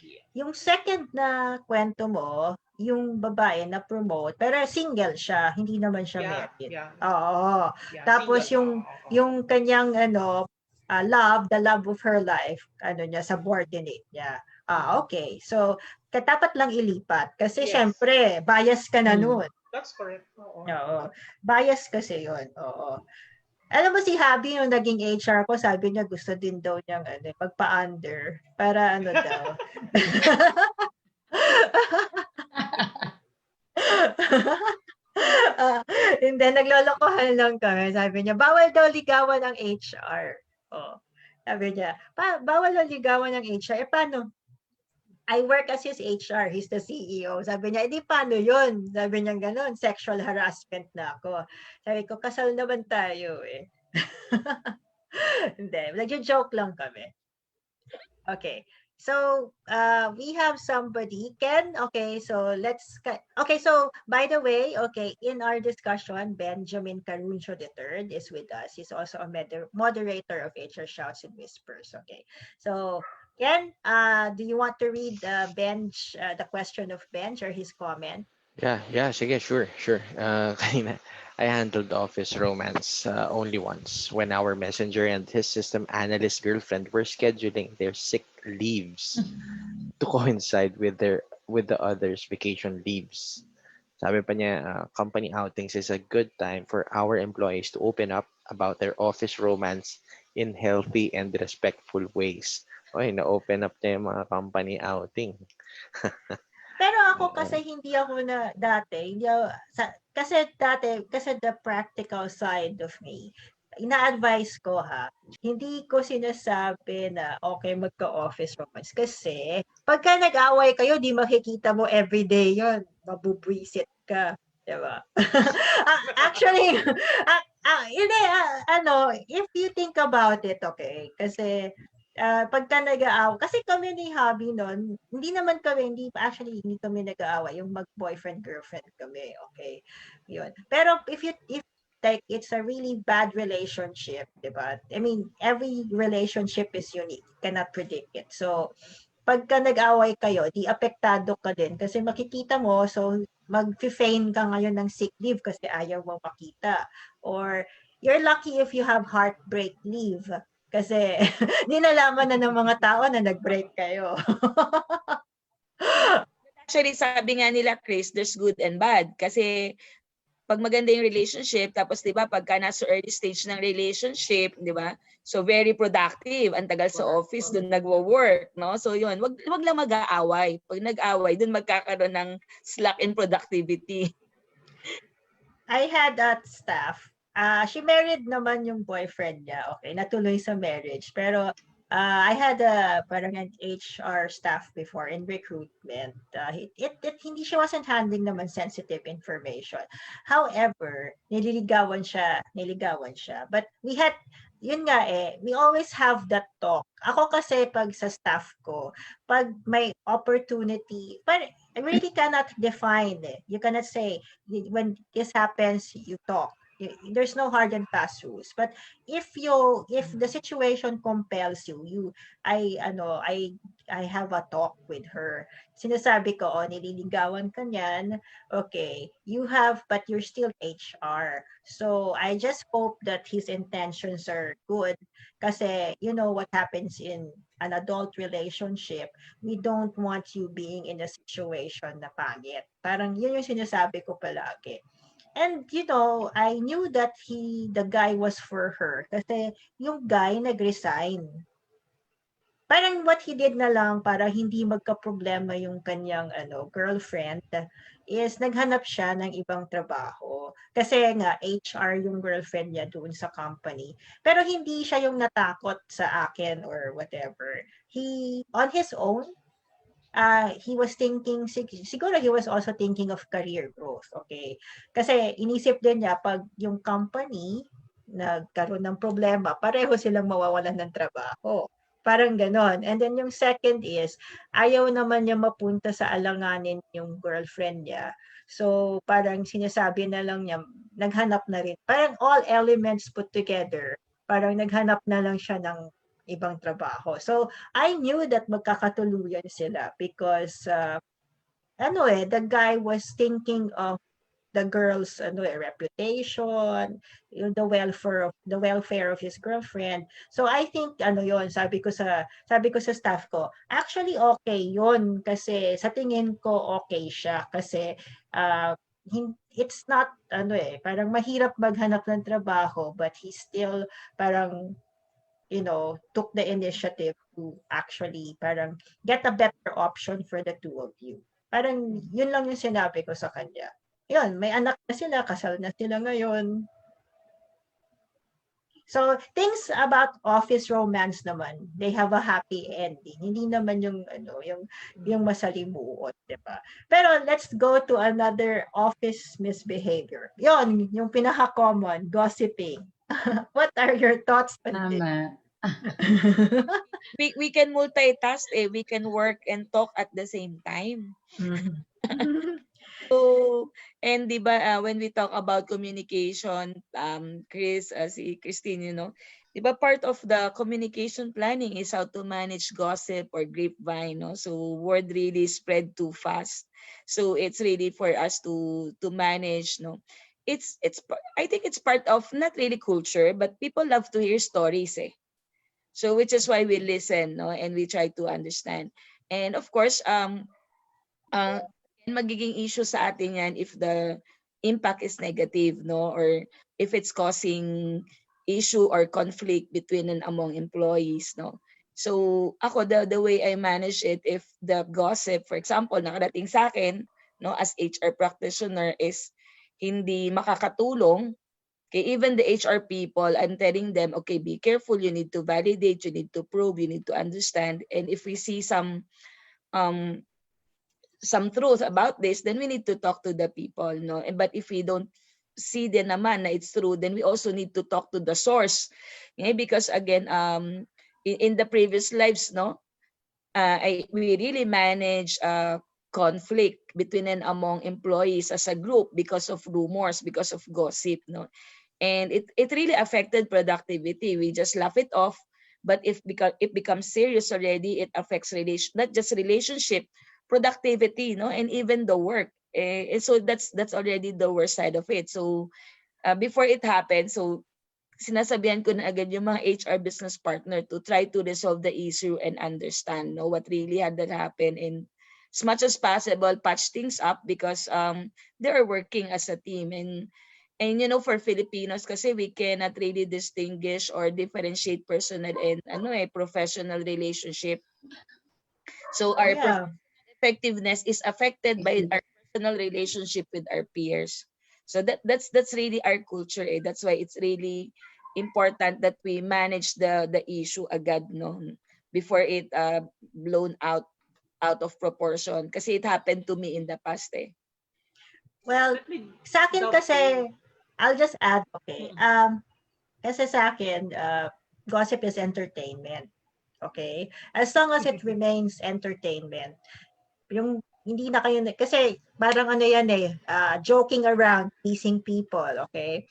Yeah. Yung second na kwento mo, yung babae na promote, pero single siya, hindi naman siya married. Yeah. Oo. Yeah, Tapos single. yung kanyang the love of her life, subordinate niya. Okay. So, dapat lang ilipat kasi syempre, bias ka na nun. That's correct. Oo. Bias kasi yun. Oo. Alam mo si Habi yung naging HR ko, sabi niya gusto din daw niyang magpa-under para daw. Hindi, naglolokohan lang kami. Sabi niya, bawal daw ligawan ng HR. Sabi niya, bawal daw ligawan ng HR. Paano? I work as his HR. He's the CEO. Sabi niya, edi paano yun? Sabi niya gano'n, sexual harassment na ako. Sabi ko, kasal naman tayo eh. Hindi, nagjo-joke lang kami. Okay. So, we have somebody, Ken. Okay, so so by the way, in our discussion, Benjamin Caruncho III is with us. He's also a moderator of HR Shouts and Whispers. Okay. So, Ken, do you want to read the question of Benj or his comment? Yeah, sige, sure. Kanina, I handled office romance only once when our messenger and his system analyst girlfriend were scheduling their sick leaves to coincide with the others' vacation leaves. Sabi pa niya, company outings is a good time for our employees to open up about their office romance in healthy and respectful ways. Oy, na-open up niya yung mga company outing. Pero ako kasi hindi ako na dati, hindi ako, kasi the practical side of me, ina-advise ko hindi ko sinasabi na okay magka-office romance kasi pagka nag-away kayo, di makikita mo everyday yon, mabubwisit ka, di ba? Actually, hindi, if you think about it, okay, kasi pagka nag-aaw kasi kami ni Hubby nun, hindi kami nag-aaway, yung mag-boyfriend, girlfriend kami, okay, yun. Pero if like, it's a really bad relationship, diba? I mean, every relationship is unique, cannot predict it. So, pagka nag-away kayo, di apektado ka din kasi makikita mo, so mag-feign ka ngayon ng sick leave kasi ayaw mo makita. Or you're lucky if you have heartbreak leave kasi di nalaman na ng mga tao na nag-break kayo. Actually, sabi nga nila, Chris, there's good and bad. Kasi pag maganda yung relationship, tapos 'di ba, pagka nasa early stage ng relationship, 'di ba? So very productive, ang tagal sa office, doon nagwo-work, no? So yun, wag lang mag-aaway. Pag nag-aaway, doon magkakaroon ng slack in productivity. I had that staff. She married naman yung boyfriend niya. Okay, natuloy sa marriage. Pero I had parang an HR staff before in recruitment. Hindi she wasn't handling naman sensitive information. However, niligawan siya. But yun nga we always have that talk. Ako kasi pag sa staff ko, pag may opportunity, but I really cannot define it. You cannot say, when this happens, you talk. There's no hard and fast rules. But if the situation compels I have a talk with her. Sinasabi ko, nililigawan ka niyan. Okay, but you're still HR. So I just hope that his intentions are good. Kasi you know what happens in an adult relationship, we don't want you being in a situation na pangit. Parang yun yung sinasabi ko palagi. And I knew that the guy was for her kasi yung guy nag-resign. Parang what he did na lang para hindi magka-problema yung kanyang girlfriend is naghanap siya ng ibang trabaho. Kasi nga HR yung girlfriend niya doon sa company. Pero hindi siya yung natakot sa akin or whatever. He on his own he was thinking, siguro he was also thinking of career growth, okay? Kasi inisip din niya pag yung company nagkaroon ng problema, pareho silang mawawalan ng trabaho. Parang ganon. And then yung second is, ayaw naman niya mapunta sa alanganin yung girlfriend niya. So parang sinasabi na lang niya, naghanap na rin. Parang all elements put together, parang naghanap na lang siya ng ibang trabaho. So I knew that magkakatuluyan sila because the guy was thinking of the girl's reputation, the welfare of his girlfriend. So I think sabi ko sa staff ko, actually okay 'yon kasi sa tingin ko okay siya kasi it's not parang mahirap maghanap ng trabaho but he still parang took the initiative to actually parang get a better option for the two of you. Parang yun lang yung sinabi ko sa kanya. Yun, may anak na sila, kasal na sila ngayon. So, things about office romance naman, they have a happy ending. Hindi naman yung masalimuot, 'di ba? Pero let's go to another office misbehavior. Yon, yung pinaka-common, gossiping. What are your thoughts on this? Tama. We can multitask we can work and talk at the same time. So, and di ba, when we talk about communication, Chris, si Kristine, di ba part of the communication planning is how to manage gossip or grapevine, no? So word really spread too fast. So it's really for us to manage, no? I think it's part of not really culture, but people love to hear stories, eh. So which is why we listen, no, and we try to understand. And of course, uh, magiging issue sa atin yan if the impact is negative, no, or if it's causing issue or conflict between and among employees, no. So ako, the way I manage it, if the gossip, for example, nakadating sa akin, no, as HR practitioner, is hindi makakatulong, okay, even the HR people, I'm telling them, okay, be careful, you need to validate, you need to probe, you need to understand. And if we see um some truth about this, then we need to talk to the people, no? But if we don't see din naman na it's true, then we also need to talk to the source. Okay? Because again, in the previous lives, no, we really manage conflict between and among employees as a group because of rumors, because of gossip, no. And it really affected productivity. We just laugh it off, but if because it becomes serious already, it affects not just relationship, productivity, no, and even the work. So that's already the worst side of it. So before it happens, so sinasabihan ko na agad yung mga HR business partner to try to resolve the issue and understand, no, what really had that happen, and as much as possible patch things up, because they are working as a team. And for Filipinos kasi, we cannot really distinguish or differentiate personal and professional relationship. So our Yeah. effectiveness is affected by our personal relationship with our peers. So that's really our culture, eh. That's why it's really important that we manage the issue agad, no, before it blown out of proportion, kasi it happened to me in the past, eh. Well, Let me sa akin dovetail. kasi, I'll just add, okay. Mm. Kasi sa akin, gossip is entertainment. Okay? As long as it remains entertainment, yung hindi na kayo, kasi parang ano yan eh, joking around, teasing people, okay?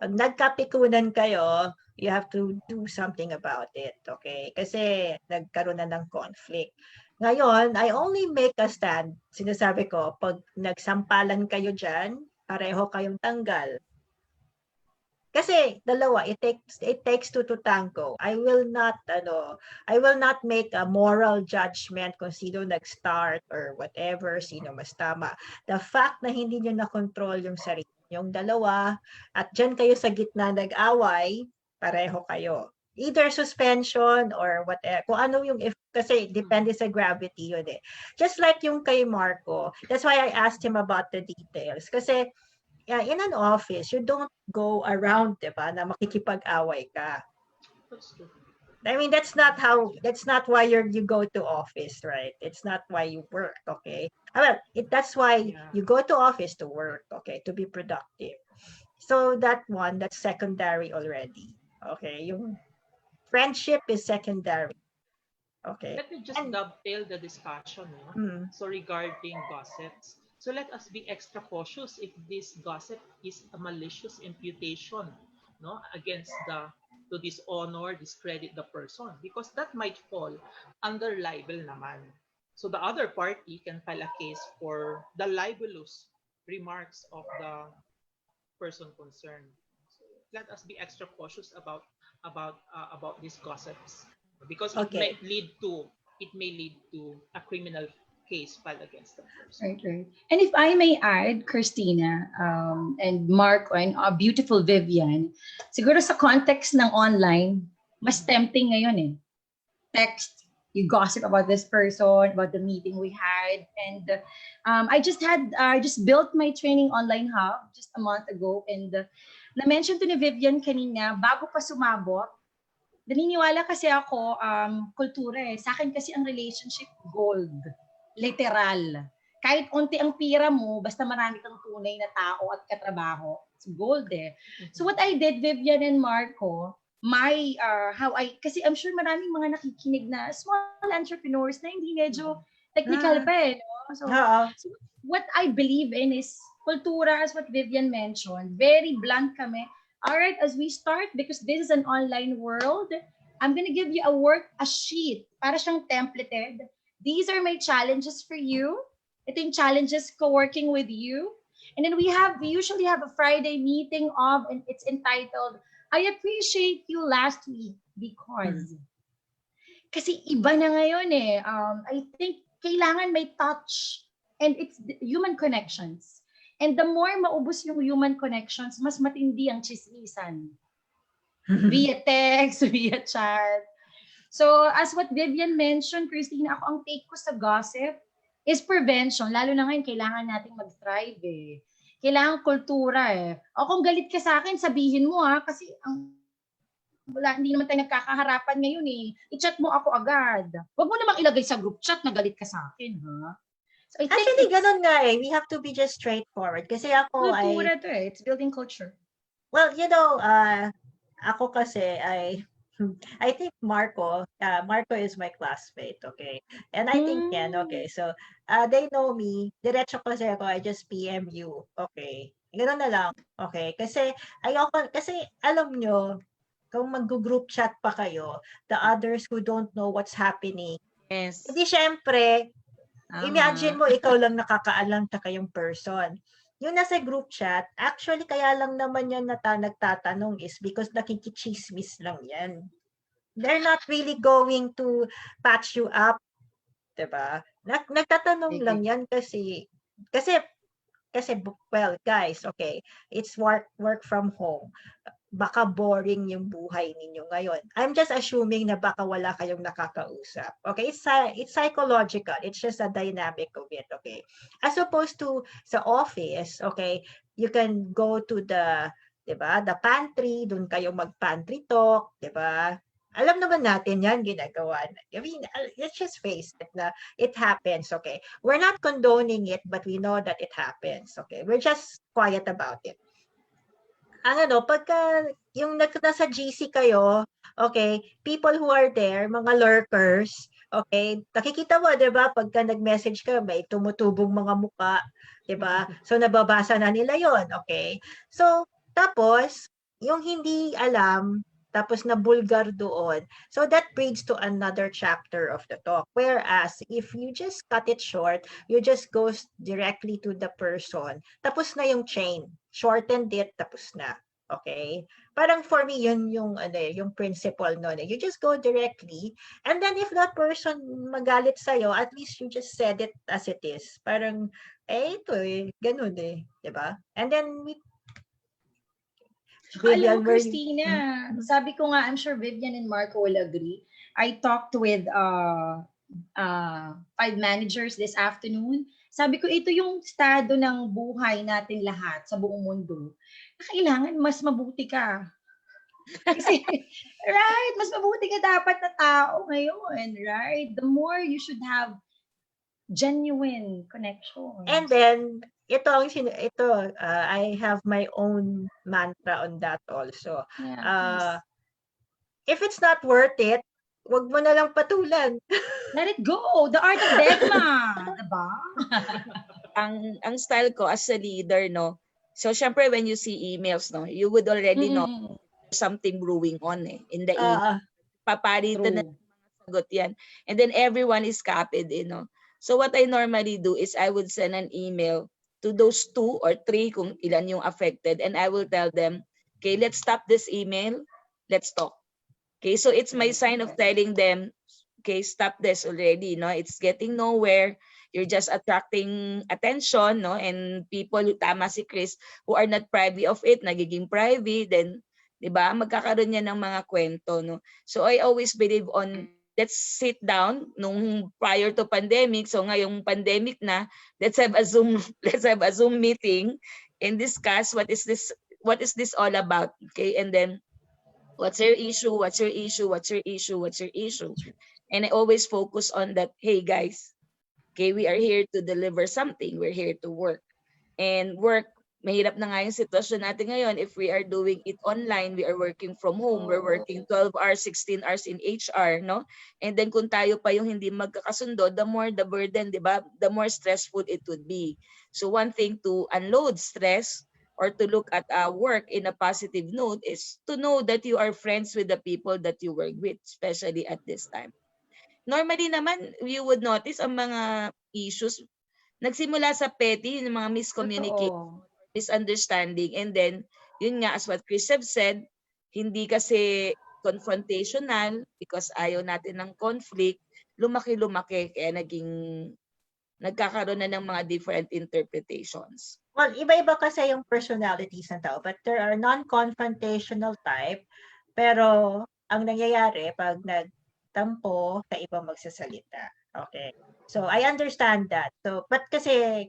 Pag nagkapikunan kayo, you have to do something about it, okay? Kasi nagkaroon na ng conflict. Ngayon, I only make a stand, sinasabi ko, pag nagsampalan kayo dyan, pareho kayong tanggal. Kasi dalawa, it takes two to tango. I will not make a moral judgment kung sino nag-start or whatever, sino mas tama. The fact na hindi niyo na control yung sarili yung dalawa at diyan kayo sa gitna nag-away, pareho kayo. Either suspension or whatever. Kung ano yung kasi depende sa gravity yun eh. Just like yung kay Marco. That's why I asked him about the details. Kasi in an office, you don't go around, diba, na makikipag-away ka. That's true. I mean, that's not why you go to office, right? It's not why you work, okay? Well, that's why you go to office to work, okay, to be productive. So that's secondary already, okay? Yung friendship is secondary, okay? Let me just dovetail the discussion. So regarding gossips, so let us be extra cautious if this gossip is a malicious imputation, no, against to dishonor, discredit the person, because that might fall under libel naman. So the other party can file a case for the libelous remarks of the person concerned. So let us be extra cautious about these gossips, because Okay. it may lead to a criminal case filed against the person. Right, right. And if I may add, Christina, and Mark, and beautiful Vivian, siguro sa context ng online, mas tempting ngayon eh. Text, you gossip about this person, about the meeting we had. And I just built my training online hub just a month ago. And na-mention to ni Vivian kanina, bago pa sumabot, naniniwala kasi ako, kultura eh. Sa akin kasi ang relationship, gold. Literal. Kahit unti ang pira mo, basta marami kang tunay na tao at katrabaho, it's gold eh. So what I did, Vivian and Marco, kasi I'm sure maraming mga nakikinig na small entrepreneurs na hindi medyo technical pa eh, no? So, Oo. so what I believe in is kultura, as what Vivian mentioned. Very blunt kami. All right, as we start, because this is an online world, I'm gonna give you a sheet, para siyang templated. These are my challenges for you. Ito yung challenges ko working with you. And then we usually have a Friday meeting and it's entitled, I appreciate you last week because. Kasi iba na ngayon eh. I think kailangan may touch and it's human connections. And the more maubos yung human connections, mas matindi ang chismisan. Via text, via chat. So, as what Vivian mentioned, Kristine, ako ang take ko sa gossip is prevention. Lalo na ngayon, kailangan nating mag-thrive eh. Kailangan kultura eh. O kung galit ka sa akin, sabihin mo kasi hindi naman tayo nagkakaharapan ngayon eh. I-chat mo ako agad. Huwag mo namang ilagay sa group chat na galit ka sa akin, ha? So, I think Actually, ganun nga eh. We have to be just straightforward. Kasi ako kultura to eh. It's building culture. well, ako kasi I think Marco is my classmate, okay? And I think Ken, okay. So, they know me. Diretso kasi ako, I just PM you, okay? Ganun na lang, okay? Kasi alam nyo, kung mag-group chat pa kayo, the others who don't know what's happening, Yes. hindi syempre, imagine mo, ikaw lang nakakaalam sa kayong person. Yung nasa group chat, actually, kaya lang naman yan nagtatanong is because nakikichismis lang yan. They're not really going to patch you up, diba? Nagtatanong lang yan kasi, well, guys, okay, it's work from home. Baka boring yung buhay ninyo ngayon. I'm just assuming na baka wala kayong nakakausap. Okay? It's psychological. It's just a dynamic of it. Okay? As opposed to sa office, okay, you can go to the pantry, dun kayo mag-pantry talk, diba? Alam naman natin yan, ginagawa. I mean, let's just face it na it happens, okay? We're not condoning it, but we know that it happens, okay? We're just quiet about it. Pagka yung nasa GC kayo, okay, people who are there, mga lurkers, okay, nakikita mo, di ba, pagka nag-message ka, may tumutubong mga muka, di ba? So, nababasa na nila yon, okay? So, tapos, yung hindi alam, tapos na bulgar doon. So, that brings to another chapter of the talk. Whereas, if you just cut it short, you just go directly to the person, tapos na yung chain. Shortened it, tapos na. Okay? Parang for me, yun yung principle nun. You just go directly, and then if that person magalit sa'yo, at least you just said it as it is. Parang, ito ganun diba? And then, Alam mo, Christina, sabi ko nga, I'm sure Vivian and Marco will agree. I talked with 5 managers this afternoon. Sabi ko, ito yung estado ng buhay natin lahat sa buong mundo. Kailangan mas mabuti ka. Kasi, right, mas mabuti ka dapat na tao ngayon, right? The more you should have genuine connection. And then, I have my own mantra on that also. Yeah, if it's not worth it, wag mo na lang patulan. let it go. The art of Degma. Diba? Ang style ko as a leader, no? So, syempre, when you see emails, no, you would already know something brewing on in the email. Papalitan na mga sagot yan. And then, everyone is copied, no? So, what I normally do is I would send an email to those 2 or 3 kung ilan yung affected, and I will tell them, okay, let's stop this email. Let's talk. Okay, so it's my sign of telling them, okay, stop this already, no? It's getting nowhere. You're just attracting attention, no? And people, tama si Chris, who are not privy of it, nagiging private, then, di ba, magkakaroon yan ng mga kwento, no? So I always believe on, let's sit down nung prior to pandemic. So ngayong pandemic na, let's have a Zoom meeting and discuss what is this all about, okay? And then, what's your issue? What's your issue? What's your issue? What's your issue? And I always focus on that. Hey guys, okay, we are here to deliver something. We're here to work, and work mahirap na nga yung sitwasyon natin ngayon. If we are doing it online, we are working from home, we're working 12 hours, 16 hours in HR, no? And then kung tayo pa yung hindi magkakasundo, the more the burden, di ba? The more stressful it would be. So one thing to unload stress or to look at work in a positive note is to know that you are friends with the people that you work with, especially at this time. Normally naman, you would notice ang mga issues nagsimula sa petty, yung mga miscommunication, Totoo. misunderstanding, and then, yun nga, as what Chris have said, hindi kasi confrontational because ayaw natin ng conflict, lumaki-lumaki, kaya nagkakaroon na ng mga different interpretations. Well, iba-iba kasi yung personalities ng tao, but there are non-confrontational type, pero ang nangyayari pag nagtampo, kaiba magsasalita. Okay. So I understand that. So but kasi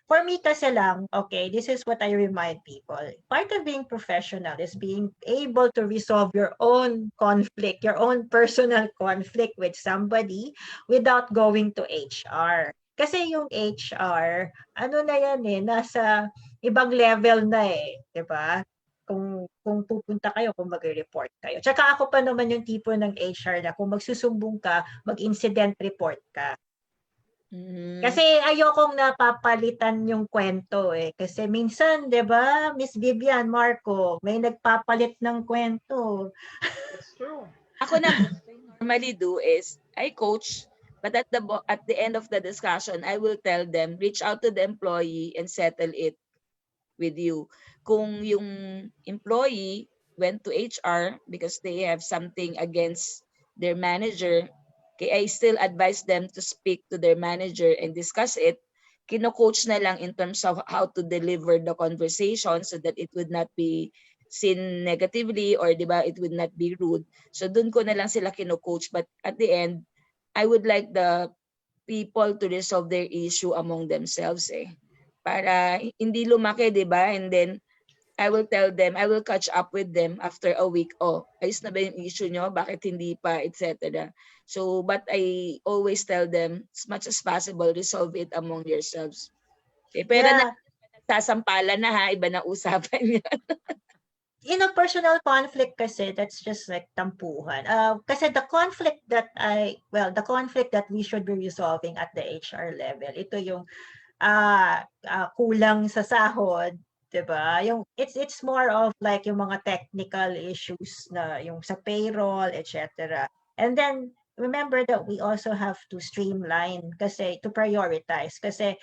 for me kasi lang, okay, this is what I remind people. Part of being professional is being able to resolve your own conflict, your own personal conflict with somebody without going to HR. Kasi yung HR, ano na yan nasa ibang level na 'di ba? Kung pupunta kayo, kung magre-report kayo. Tsaka ako pa naman yung tipo ng HR na kung magsusumbong ka, mag-incident report ka. Kasi ayokong napapalitan yung kwento Kasi minsan, 'di ba, Miss Vivian, Marco, may nagpapalit ng kwento. That's true. Ako naman, what I normally do is, I coach, but at the end of the discussion, I will tell them, reach out to the employee and settle it with you. Kung yung employee went to HR because they have something against their manager, I still advise them to speak to their manager and discuss it. Kino-coach na lang in terms of how to deliver the conversation so that it would not be seen negatively or diba, it would not be rude. So dun ko na lang sila kino-coach. But at the end, I would like the people to resolve their issue among themselves para hindi lumaki, di ba? And then, I will tell them, I will catch up with them after a week. Oh, ayos na ba yung issue nyo? Bakit hindi pa? Etc. So, but I always tell them, as much as possible, resolve it among yourselves. Okay, pero nagsasampalan na ha, iba na usapan yan. Personal conflict kasi, that's just like tampuhan. Kasi the conflict that we should be resolving at the HR level, ito yung kulang sa sahod, 'di ba? Yung it's more of like yung mga technical issues na yung sa payroll, etc. And then remember that we also have to streamline kasi to prioritize kasi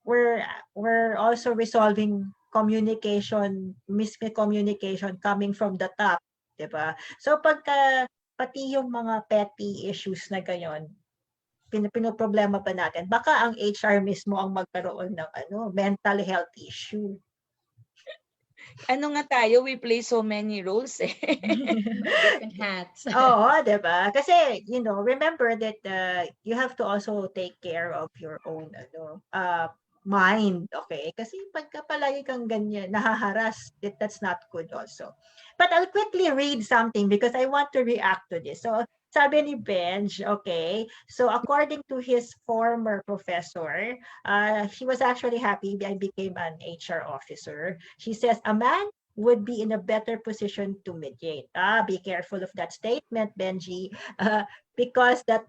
we're also resolving miscommunication coming from the top, 'di ba? So pagka pati yung mga petty issues na ganyan, pinoproblema pa natin, baka ang HR mismo ang magkaroon ng mental health issue. Ano nga tayo, we play so many roles Different hats. Oo, diba? Kasi, remember that you have to also take care of your own mind, okay? Kasi pagka palagi kang ganyan, nahaharas, that's not good also. But I'll quickly read something because I want to react to this. So, sabi ni Benj, okay, so according to his former professor, he was actually happy I became an HR officer. She says, a man would be in a better position to mediate. Be careful of that statement, Benji, because a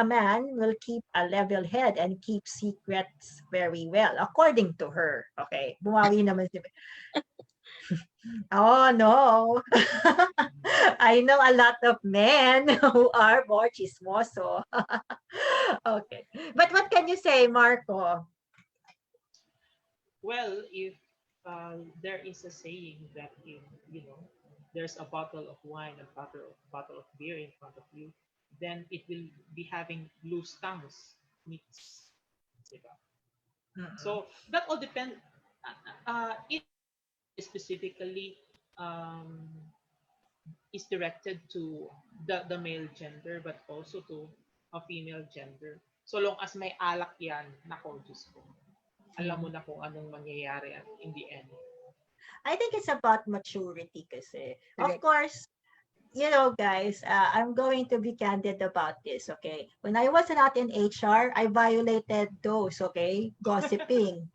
man will keep a level head and keep secrets very well, according to her. Okay, bumawi naman si Oh, no. I know a lot of men who are more chismoso. Okay. But what can you say, Marco? Well, if there is a saying that if there's a bottle of wine, a bottle of beer in front of you, then it will be having loose tongues mixed. So that all depends. It specifically is directed to the male gender, but also to a female gender. So long as may alak yan, nako, Diyos ko. Alam mo na kung anong mangyayari in the end. I think it's about maturity kasi. Of Correct. course, guys, I'm going to be candid about this, okay? When I was not in HR, I violated those, okay? Gossiping.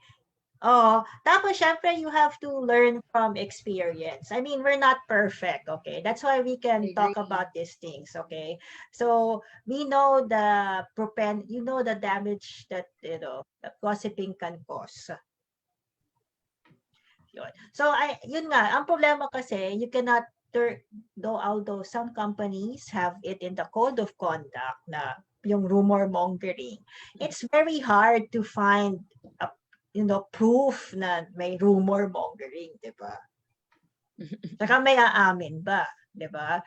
Oh, tapos syempre you have to learn from experience. I mean, we're not perfect, okay? That's why we I can talk agree. about these things, okay? So we know the the damage that that gossiping can cause. Yun. So yun nga, ang problema kasi you cannot though although some companies have it in the code of conduct na yung rumor mongering, it's very hard to find a, proof na may rumor mongering, 'di ba? Saka may aamin ba, 'di ba?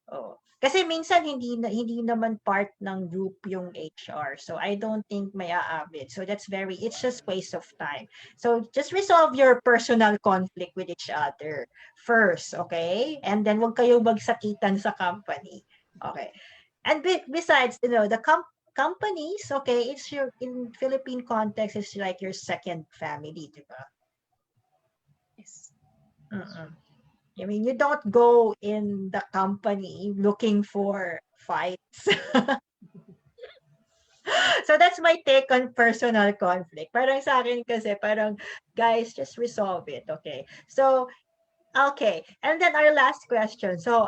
Oh. Kasi minsan hindi naman part ng group yung HR. So I don't think may aamin. So it's just waste of time. So just resolve your personal conflict with each other first, okay? And then wag kayo magsakitan sa company. Okay. And besides, the companies, okay, it's your in Philippine context, it's like your second family, di ba? Yes. Mm-mm. I mean, you don't go in the company looking for fights. So that's my take on personal conflict. Parang sa akin kasi, parang, guys, just resolve it, okay? So, okay. And then our last question. So,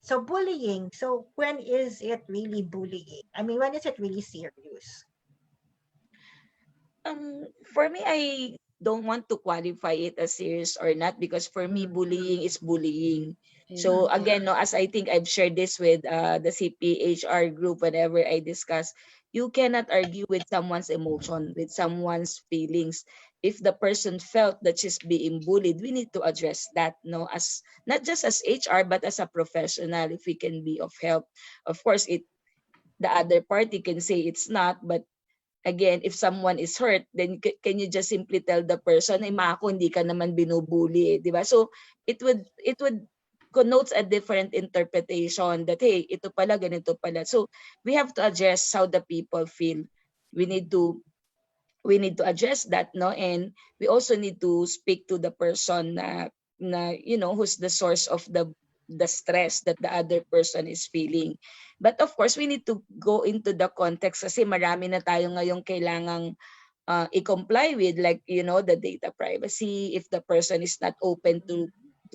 so bullying. So, when is it really bullying? I mean, when is it really serious? For me, I don't want to qualify it as serious or not, because for me, bullying is bullying. I So agree. again, no, as I think I've shared this with the CPHR group whenever I discuss, you cannot argue with someone's emotion, with someone's feelings. If the person felt that she's being bullied, we need to address that, no, as not just as HR but as a professional, if we can be of help. Of course, the other party can say it's not, but again, if someone is hurt, then can you just simply tell the person, ay Mako, hindi ka naman binubuli, di ba? So it would connotes a different interpretation that, hey, ito pala, ganito pala. So we have to address how the people feel. We need to address that, no, and we also need to speak to the person who's the source of the stress that the other person is feeling. But of course, we need to go into the context kasi marami na tayo ngayong kailangang i-comply with, like, the data privacy. If the person is not open to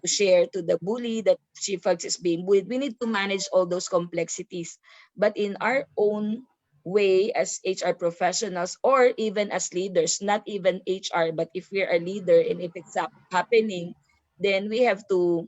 share to the bully that she felt is being bullied, we need to manage all those complexities. But in our own way as HR professionals, or even as leaders, not even HR, but if we're a leader and if it's happening, then we have to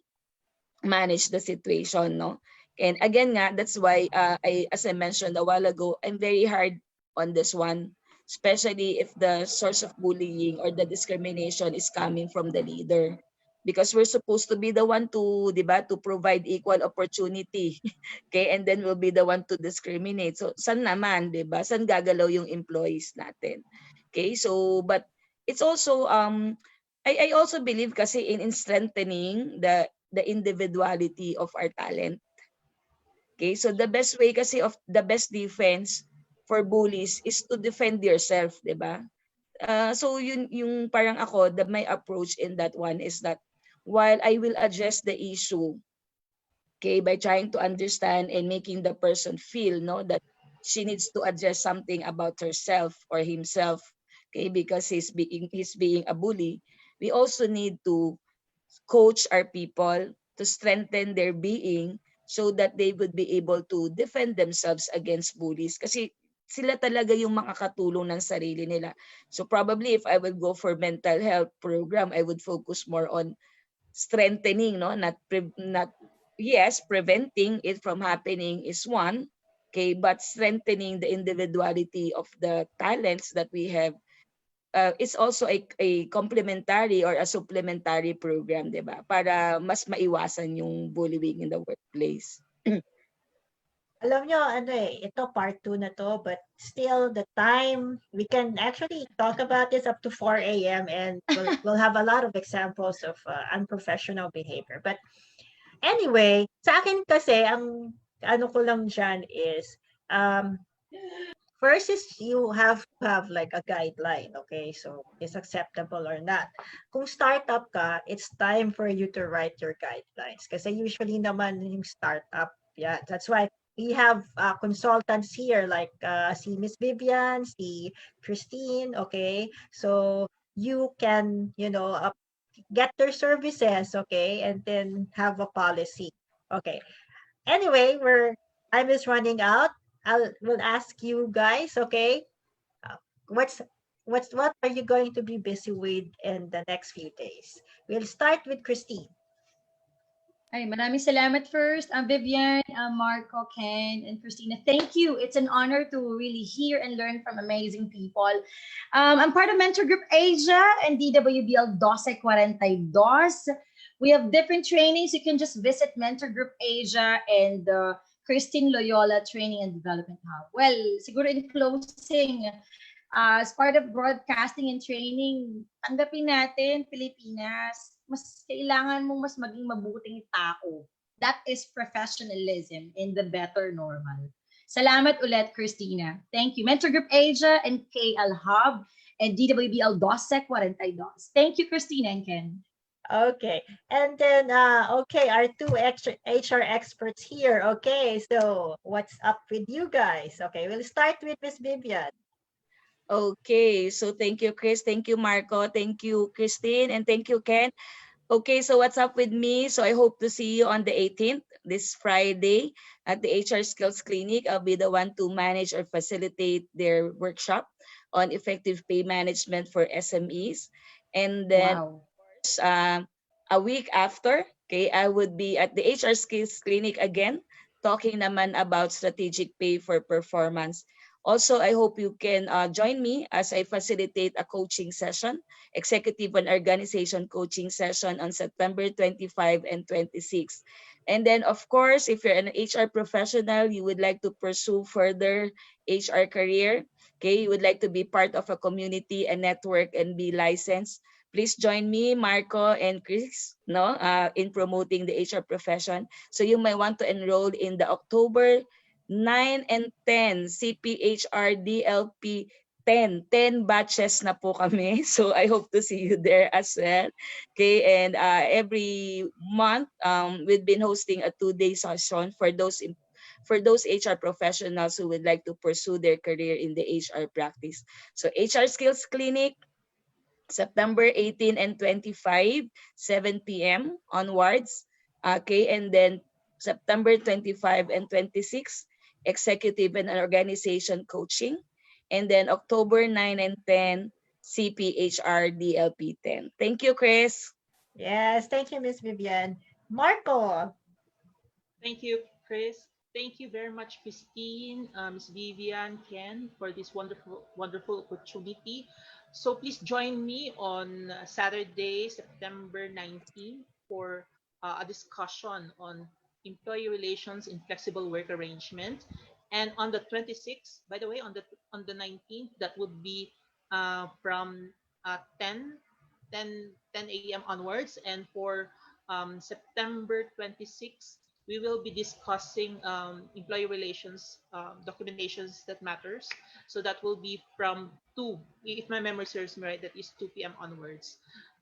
manage the situation, no? And again nga, that's why as I mentioned a while ago, I'm very hard on this one, especially if the source of bullying or the discrimination is coming from the leader. Because we're supposed to be the one to, di ba, to provide equal opportunity. Okay, and then we'll be the one to discriminate. So, saan naman, di ba? Saan gagalaw yung employees natin? Okay, so, but it's also, I also believe kasi in strengthening the individuality of our talent. Okay, so the best way kasi of the best defense for bullies is to defend yourself, 'di ba? So yun yung parang ako, my approach in that one is that while I will address the issue, okay, by trying to understand and making the person feel, no, that she needs to address something about herself or himself, okay, because he's being a bully, we also need to coach our people to strengthen their being so that they would be able to defend themselves against bullies, kasi sila talaga yung makakatulong ng sarili nila. So probably if I would go for mental health program, I would focus more on strengthening, no, not yes, preventing it from happening is one, okay, but strengthening the individuality of the talents that we have is also a complementary or a supplementary program, 'di ba? Para mas maiwasan yung bullying in the workplace. Alam nyo, ito part 2 na to, but still the time, we can actually talk about this up to 4 a.m. and we'll have a lot of examples of unprofessional behavior. But anyway, sa akin kasi, ang ano ko lang dyan is, first is you have to have like a guideline, okay? So, is acceptable or not. Kung startup ka, it's time for you to write your guidelines. Kasi usually naman yung startup, yeah, that's why we have consultants here like si Miss Vivian, si Kristine, okay? So you can, get their services, okay, and then have a policy. Okay. Anyway, time is running out. Will ask you guys, okay? Uh, what's what are you going to be busy with in the next few days? We'll start with Christine. Ay, maraming salamat first, Vivian, Marco, Ken, and Christina. Thank you. It's an honor to really hear and learn from amazing people. I'm part of Mentor Group Asia and DWBL 1242. We have different trainings. You can just visit Mentor Group Asia and Kristine Loyola Training and Development Hub. Well, siguro in closing, as part of broadcasting and training, tanggapin natin, Pilipinas, mas kailangan mong mas maging mabuting tao. That is professionalism in the better normal. Salamat ulit, Christina. Thank you. Mentor Group Asia and KL Hub and DWBL 1242. Thank you, Christina and Ken. Okay. And then, okay, our two extra HR experts here. Okay, so what's up with you guys? Okay, we'll start with Miss Vivian. Okay, so thank you, Chris. Thank you, Marco. Thank you, Christine. And thank you, Ken. Okay, so what's up with me? So I hope to see you on the 18th, this Friday, at the HR Skills Clinic. I'll be the one to manage or facilitate their workshop on effective pay management for SMEs. And then Wow. a week after, okay, I would be at the HR Skills Clinic again, talking naman about strategic pay for performance. Also, I hope you can join me as I facilitate a coaching session, executive and organization coaching session on September 25 and 26. And then, of course, if you're an HR professional, you would like to pursue further HR career, okay, you would like to be part of a community and network and be licensed, please join me, Marco and Chris, no, in promoting the HR profession. So you might want to enroll in the October 9 and 10 CPHR DLP 10 batches na po kami. So I hope to see you there as well. Okay, and every month we've been hosting a 2-day session for those HR professionals who would like to pursue their career in the HR practice. So HR Skills Clinic, September 18 and 25, 7 p.m. onwards. Okay, and then September 25 and 26, executive and organization coaching. And then October 9 and 10, CPHR DLP 10. Thank you, Chris. Yes, thank you, Miss Vivian. Marco. Thank you, Chris. Thank you very much, Christine, Ms. Vivian, Ken, for this wonderful opportunity. So please join me on Saturday, September 19th for a discussion on employee relations in flexible work arrangement. And on the 26th, by the way, on the 19th, that would be from 10 a.m. onwards. And for September 26th, we will be discussing employee relations documentations that matters. So that will be from 2, if my memory serves me right, that is 2 p.m. onwards.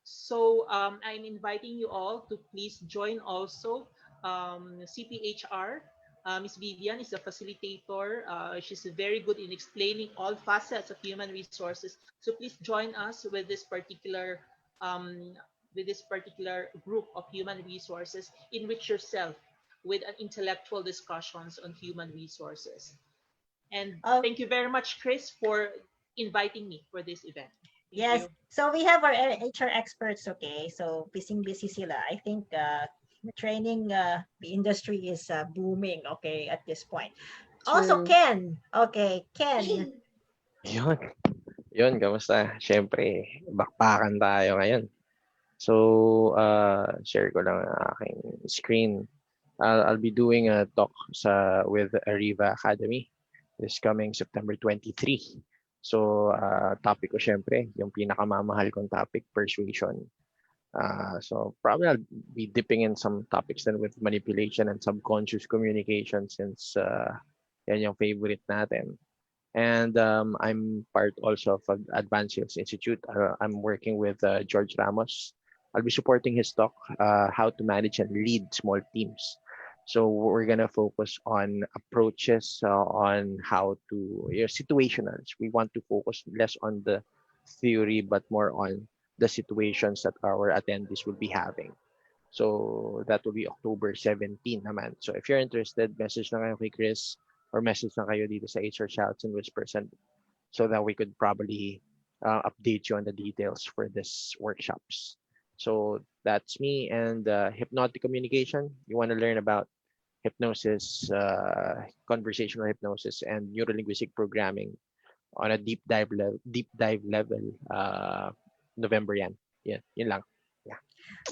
So I'm inviting you all to please join also CPHR. Ms. Vivian is a facilitator. She's very good in explaining all facets of human resources. So please join us um, with this particular group of human resources. Enrich yourself with an intellectual discussions on human resources. And Oh, thank you very much, Chris, for inviting me for this event. Thank yes. you. So we have our HR experts, okay? So busy sila. I think the training the industry is booming, okay, at this point. Also, True. Ken. Okay, Ken. Yun. Yun, kamusta? Siyempre, bakbakan tayo ngayon. So, share ko lang ang aking screen. I'll be doing a talk with Arriva Academy this coming September 23. So, topic ko syempre, yung pinakamamahal kong topic, persuasion. So, probably I'll be dipping in some topics then with manipulation and subconscious communication since yan yung favorite natin. And I'm part also of Advanced Sales Institute. I'm working with George Ramos. I'll be supporting his talk, how to manage and lead small teams. So we're gonna focus on approaches, on how to, situationals. We want to focus less on the theory, but more on the situations that our attendees will be having. So that will be October 17 naman. So if you're interested, message na kayo kay Chris or message na kayo dito sa HR Shouts and Whispers, and so that we could probably update you on the details for this workshops. So that's me. And hypnotic communication. You want to learn about hypnosis, conversational hypnosis, and neurolinguistic programming on a deep dive level. November yan. Yeah, yun lang. Yeah.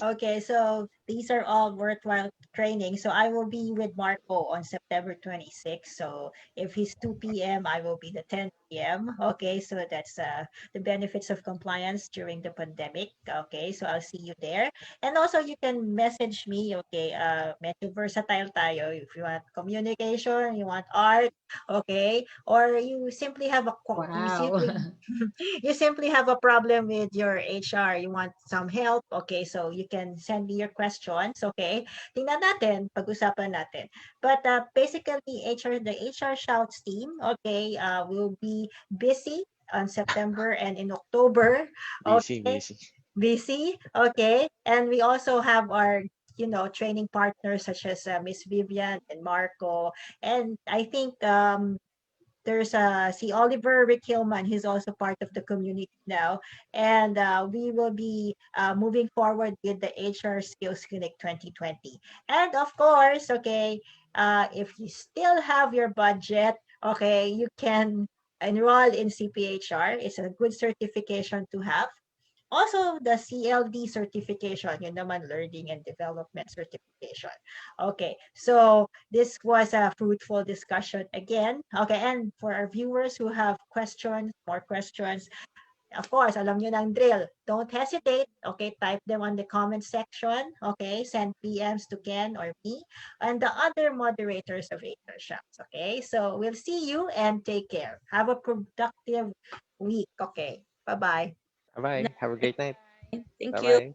Okay, so these are all worthwhile training. So I will be with Marco on September 26th. So if he's 2 p.m., I will be the 10 p.m. Okay, so that's the benefits of compliance during the pandemic. Okay, so I'll see you there. And also you can message me. Okay, medyo versatile tayo. If you want communication, you want art, okay, or you simply have you Wow. simply you simply have a problem with your HR, you want some help, okay, so you can send me your questions, okay? Tingnan natin, pag-usapan natin. But basically, the HR Shouts team, okay, will be busy on September and in October, Busy, okay? busy. Busy, okay? And we also have our training partners such as Miss Vivian and Marco. And I think there's si Oliver Rick Hillman. He's also part of the community now. And we will be moving forward with the HR Skills Clinic 2020. And of course, okay, if you still have your budget, okay, you can enroll in CPHR. It's a good certification to have. Also, the CLD certification, yun naman, Learning and Development Certification. Okay, so this was a fruitful discussion again. Okay, and for our viewers who have questions, more questions, of course, alam nyo ng drill. Don't hesitate. Okay, type them on the comment section. Okay, send PMs to Ken or me and the other moderators of HR Shops. Okay, so we'll see you and take care. Have a productive week. Okay, bye-bye. Bye bye. Have a great night. Thank Bye you. bye.